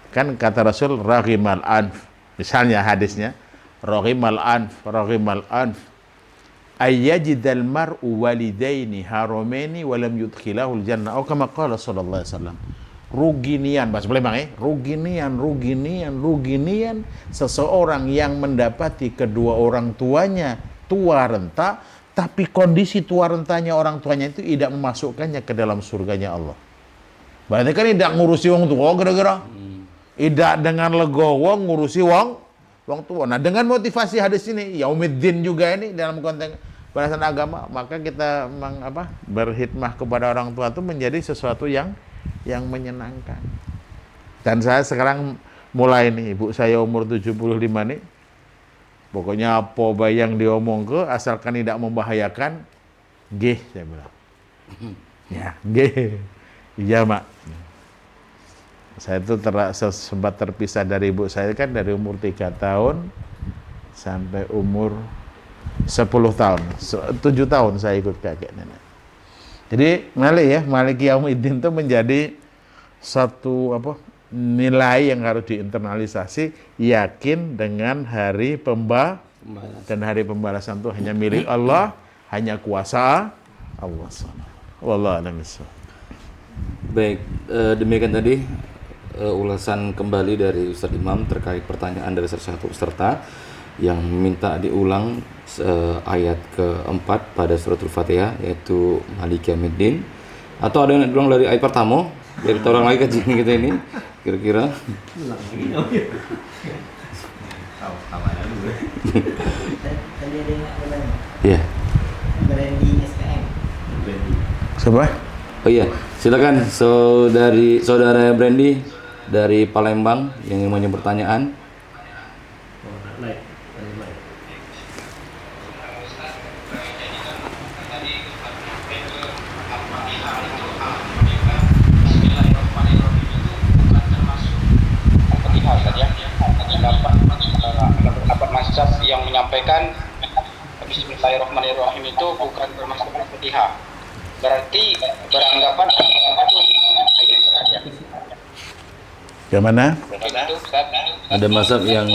Kan kata Rasul, raghimal anf. Misalnya hadisnya, raghimal anf. Ayyajidal mar'u walidaini haramaini walam yudkhilahul jannah. Atau kama qala sallallahu alaihi wasallam. Ruginian, bahasa Palembang ruginian seseorang yang mendapati kedua orang tuanya tua renta, tapi kondisi tua rentanya orang tuanya itu tidak memasukkannya ke dalam surganya Allah. Berarti kan tidak ngurusi wong tua gara-gara. Tidak dengan legowo ngurusi wong tua. Nah, dengan motivasi hadis ini, Yaumiddin juga ini dalam konteks balasan agama, maka kita berkhidmah kepada orang tua itu menjadi sesuatu yang menyenangkan. Dan saya sekarang mulai nih, ibu saya umur 75 nih, pokoknya apa bae yang diomong ke asalkan tidak membahayakan, gih saya bilang. Ya, gih. Iya, Mak. Saya itu sempat terpisah dari ibu saya kan dari umur 3 tahun sampai umur 10 tahun. 7 tahun saya ikut kakek nenek. Jadi Maliki Yaumiddin itu menjadi satu nilai yang harus diinternalisasi, yakin dengan hari dan hari pembalasan itu hanya milik Allah, hanya kuasa Allah SWT. Wallahu a'lam bishawab. Baik, demikian tadi ulasan kembali dari Ustadz Imam terkait pertanyaan dari salah satu peserta yang minta diulang ayat keempat pada suratul Fatihah, yaitu Maliki Yaumiddin, atau ada yang diulang dari ayat pertama biar kita orang lagi kajian kita ini kira-kira. Tadi ada yang bilang Iya. Brandy SKM. Siapa? Oh iya, silakan saudara Brandy dari Palembang yang ingin menjawab pertanyaan. Pendapat mazhab yang menyampaikan Bismillahirrahmanirrahim itu bukan termasuk Al-Fatihah. Berarti beranggapan Yang mana? Ada mazhab yang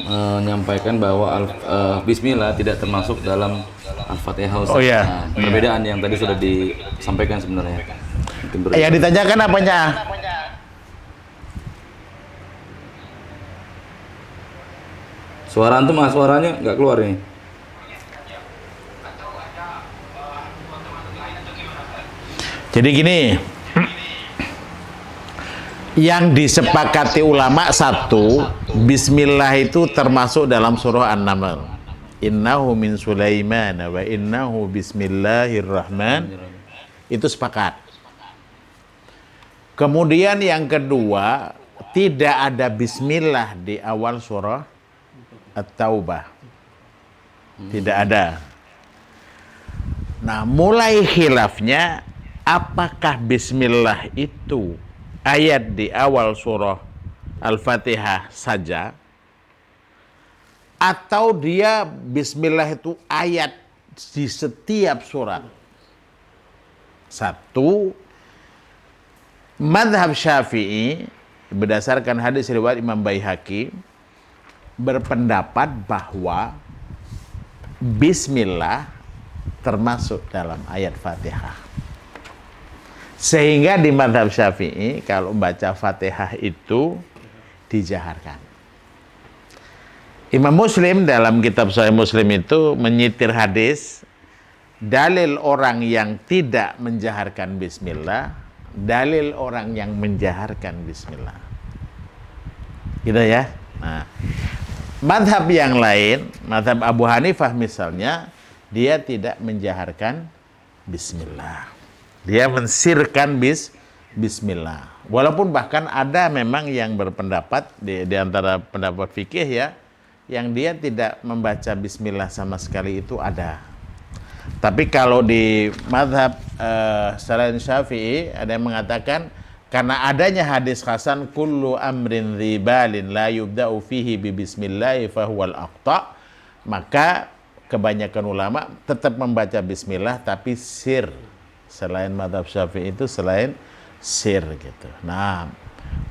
menyampaikan bahwa Bismillah tidak termasuk dalam Al-Fatihah. Oh iya. Nah, perbedaan yang tadi sudah disampaikan sebenarnya. Yang ditanyakan apanya? Suara antum, suaranya nggak keluar ini. Jadi gini, yang disepakati ulama satu, Bismillah itu termasuk dalam surah An-Naml. innahu min Sulaiman wa innahu bismillahirrahmanirrahim. Itu sepakat. Kemudian yang kedua, tidak ada bismillah di awal surah At-Taubah. Tidak ada. Nah, mulai khilafnya, apakah bismillah itu ayat di awal surah Al-Fatihah saja, atau dia bismillah itu ayat di setiap surat? Satu, madhab Syafi'i berdasarkan hadis riwayat Imam Baihaqi berpendapat bahwa bismillah termasuk dalam ayat Fatihah. Sehingga di madhab Syafi'i kalau baca Fatihah itu dijaharkan. Imam Muslim dalam kitab Sahih Muslim itu menyitir hadis dalil orang yang tidak menjaharkan bismillah, dalil orang yang menjaharkan bismillah. Gitu ya. Nah, madhab yang lain, madhab Abu Hanifah misalnya, dia tidak menjaharkan bismillah. Dia mensirkan bismillah. Walaupun bahkan ada memang yang berpendapat di antara pendapat fikih ya, yang dia tidak membaca bismillah sama sekali itu ada. Tapi kalau di madhab selain Syafi'i ada yang mengatakan karena adanya hadis hasan kullu amrin ribalin la yubda'u fihi bi bismillahi fahuwal aqta, maka kebanyakan ulama tetap membaca bismillah tapi sir. Selain madhab Syafi'i itu selain sir gitu. Nah,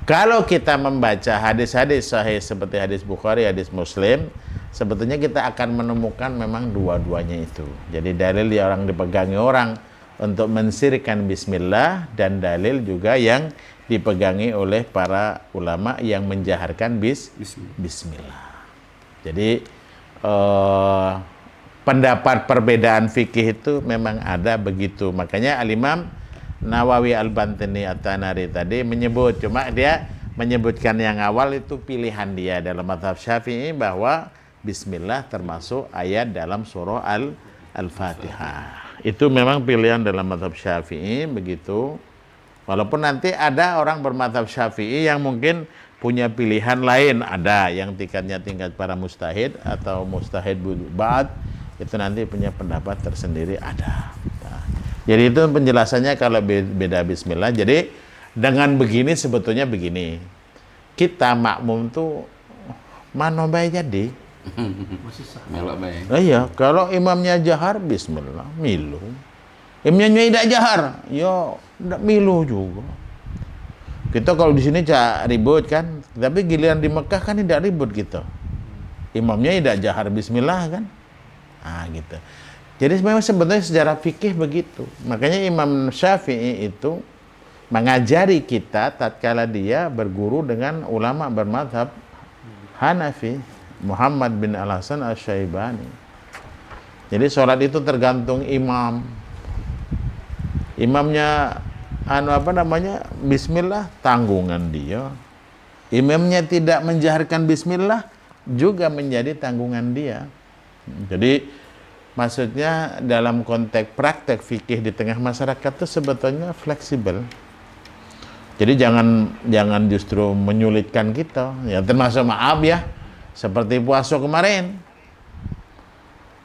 kalau kita membaca hadis-hadis sahih seperti hadis Bukhari, hadis Muslim, sebetulnya kita akan menemukan memang dua-duanya itu. Jadi dalil yang orang dipegangi orang untuk mensirkan bismillah, dan dalil juga yang dipegangi oleh para ulama yang menjaharkan bismillah. Jadi pendapat perbedaan fikih itu memang ada begitu. Makanya Al-Imam Nawawi Al-Bantini At-Tanari tadi menyebut, cuma dia menyebutkan yang awal itu pilihan dia dalam mazhab Syafi'i bahwa bismillah termasuk ayat dalam surah Al-Fatihah. Itu memang pilihan dalam mazhab Syafi'i begitu. Walaupun nanti ada orang bermazhab Syafi'i yang mungkin punya pilihan lain, ada yang tingkatnya tingkat para mustahid atau mustahid ba'd, itu nanti punya pendapat tersendiri ada. Nah, jadi itu penjelasannya kalau beda bismillah. Jadi dengan begini sebetulnya begini, kita makmum tuh mana baik jadi. Melok baik. Iya, kalau imamnya jahar bismillah, milu. Imamnya tidak jahar, ya tidak milu juga. Kita kalau di sini ribut kan, tapi giliran di Mekah kan tidak ribut gitu. Imamnya tidak jahar bismillah kan. Ah gitu. Jadi memang sebetulnya sejarah fikih begitu. Makanya Imam Syafi'i itu mengajari kita tatkala dia berguru dengan ulama bermadhab Hanafi, Muhammad bin Al-Hasan Asy-Syaibani. Jadi sholat itu tergantung imam. Imamnya bismillah, tanggungan dia. Imamnya tidak menjaharkan bismillah, juga menjadi tanggungan dia. Jadi maksudnya dalam konteks praktek fikih di tengah masyarakat itu sebetulnya fleksibel. Jadi jangan justru menyulitkan kita. Ya termasuk maaf ya, seperti puasa kemarin.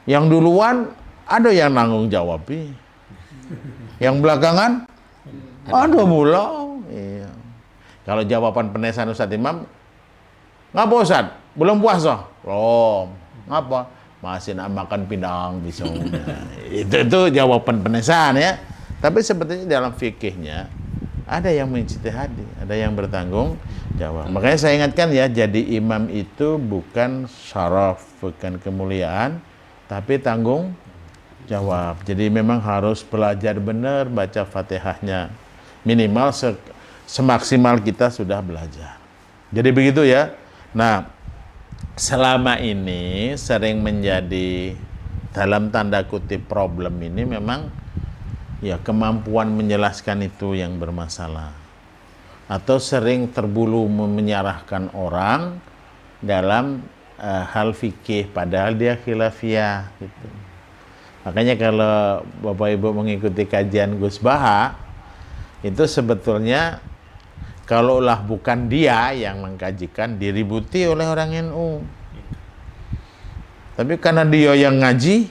Yang duluan ada yang nanggung jawab. Yang belakangan ada mula. Iya. Kalau jawaban penesan Ustadz Imam, ngapa Ustadz? Belum puasa? Belum. Ngapa? Masih nak makan pindang pisaunya. itu jawaban penesan ya. Tapi sebetulnya dalam fikihnya ada yang menjtihadi, ada yang bertanggung jawab. Makanya saya ingatkan ya, jadi imam itu bukan syaraf, bukan kemuliaan, tapi tanggung jawab. Jadi memang harus belajar benar baca Fatihahnya. Minimal semaksimal kita sudah belajar. Jadi begitu ya. Nah, selama ini sering menjadi dalam tanda kutip problem ini memang ya kemampuan menjelaskan itu yang bermasalah. Atau sering terbulu menyalahkan orang dalam hal fikih, padahal dia khilafiyah gitu. Makanya kalau Bapak Ibu mengikuti kajian Gus Baha, itu sebetulnya kalaulah bukan dia yang mengkajikan, diributi oleh orang NU. Tapi karena dia yang ngaji,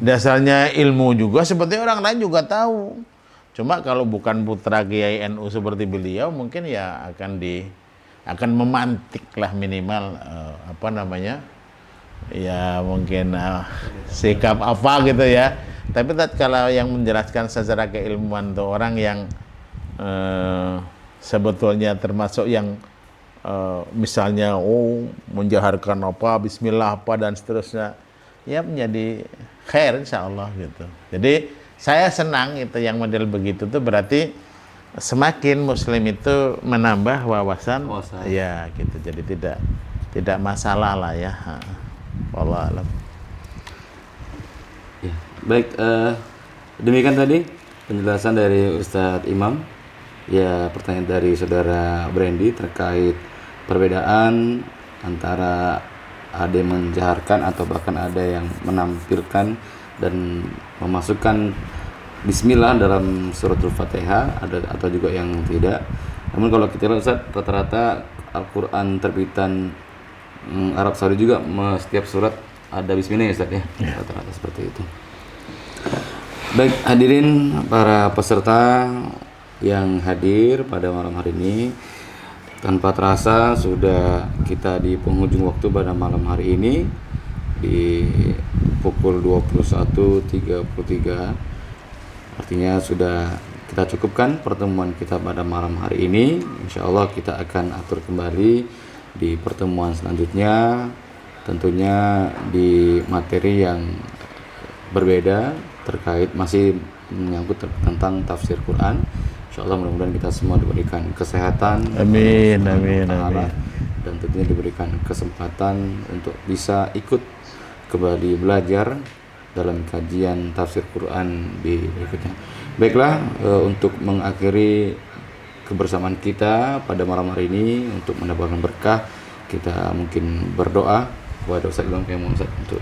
dasarnya ilmu juga, seperti orang lain juga tahu. Cuma kalau bukan putra Kiai NU seperti beliau, mungkin ya akan memantik lah minimal ya mungkin sikap apa gitu ya. Tapi kalau yang menjelaskan secara keilmuan tuh orang yang sebetulnya termasuk yang misalnya menjaharkan apa, bismillah apa dan seterusnya, ya menjadi khair insyaallah gitu. Jadi saya senang itu yang model begitu tuh, berarti semakin muslim itu menambah wawasan. Ya gitu. Jadi tidak masalah lah ya. Wallah alam. Ya, baik, demikian tadi penjelasan dari Ustadz Imam. Ya, pertanyaan dari saudara Brandy terkait perbedaan antara ada yang menjaharkan atau bahkan ada yang menampilkan dan memasukkan bismillah dalam suratul Fatihah, ada atau juga yang tidak. Namun kalau kita lihat Ustaz, rata-rata Al-Qur'an terbitan Arab Saudi juga setiap surat ada bismillah ya Ustaz ya. Rata-rata seperti itu. Baik, hadirin para peserta yang hadir pada malam hari ini, tanpa terasa sudah kita di penghujung waktu pada malam hari ini di pukul 21.33. Artinya sudah kita cukupkan pertemuan kita pada malam hari ini. Insya Allah kita akan atur kembali di pertemuan selanjutnya, tentunya di materi yang berbeda terkait masih menyangkut tentang tafsir Quran. Insya Allah mudah-mudahan kita semua diberikan kesehatan, amin. Dan tentunya diberikan kesempatan untuk bisa ikut kembali belajar dalam kajian tafsir Quran di berikutnya. Baiklah, untuk mengakhiri kebersamaan kita pada malam hari ini, untuk mendapatkan berkah, kita mungkin berdoa kepada Ustaz Imam Kemon untuk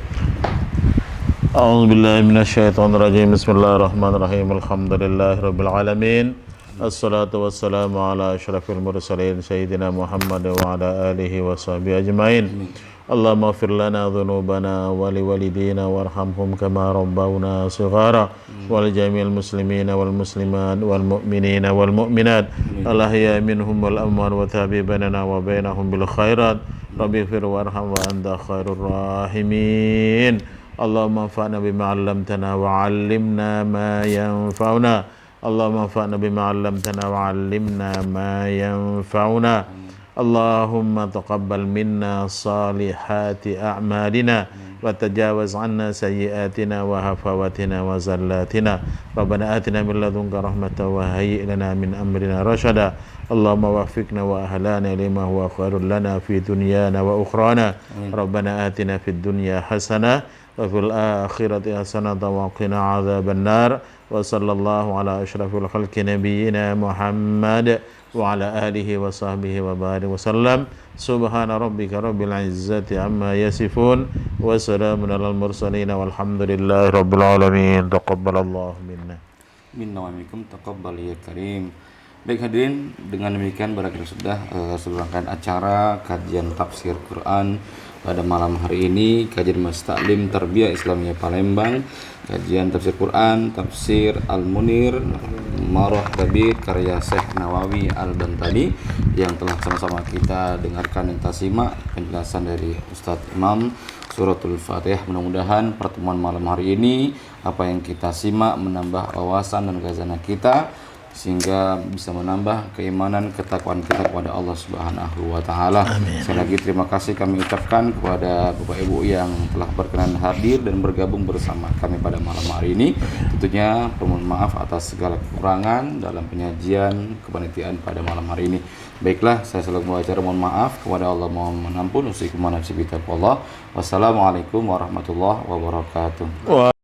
A'udzubillahi minasyaitonirrajim. Bismillahirrahmanirrahim. Alhamdulillahirabbil alamin. Assalatu wassalamu ala asyrafil mursalin sayyidina Muhammad wa ala alihi wa sahbihi ajmain. Allahumma ighfir lana dhunubana wa liwalidina warhamhum kama rabbawna shighara wal jami'il muslimina wal muslimat wal mu'minina wal mu'minat al ahya'i minhum wal amwat wa tabi bainana wa bainahum bil khairat. Rabbi ighfir warham wa anta khairur rahimin. Allahumma anfa'na bima 'allamtana wa 'allimna ma yanfa'una. Allahumma anfa'na bima 'allamtana wa 'allimna ma yanfa'una. Allahumma taqabbal minna salihati a'malina wa tajawaz 'anna sayyi'atina wa hafawatina wa zallatina. Rabbana atina min ladunka rahmatan wa hayyi' lana min amrina rasyada. Allahumma waffiqna wa ahlana lima huwa khairul lana fi dunyana wa ukhrana. Rabbana atina fid dunya hasanah wa fil akhirati hasanah wa qina 'adzaban nar. Wa sallallahu ala asyrafil khalqi nabiyyina Muhammad wa ala alihi wa sahbihi wa barik wa sallam. Subhana rabbika rabbil izzati amma yasifun wa salamun alal mursalin walhamdulillahi rabbil alamin. Taqabbalallahu minna wa minkum, taqabbal ya karim. Baik hadirin, dengan demikian barangkali sudah serangkaian acara kajian tafsir Quran pada malam hari ini, kajian Masjid Taklim Tarbiyah Islamiyah Palembang, kajian tafsir Quran, tafsir Al-Munir, Marah Kabir karya Syekh Nawawi Al-Bantani yang telah sama-sama kita dengarkan dan kita simak penjelasan dari Ustadz Imam suratul Fatihah. Mudah-mudahan pertemuan malam hari ini apa yang kita simak menambah wawasan dan khazanah kita, sehingga bisa menambah keimanan ketakwaan kita kepada Allah Subhanahu wa taala. Sekali lagi terima kasih kami ucapkan kepada Bapak Ibu yang telah berkenan hadir dan bergabung bersama kami pada malam hari ini. Tentunya permohon maaf atas segala kekurangan dalam penyajian kepanitiaan pada malam hari ini. Baiklah, saya selalu mengucapkan mohon maaf kepada Allah, mohon ampun usikum wa nafsi bi taqwallah. Wassalamualaikum warahmatullahi wabarakatuh.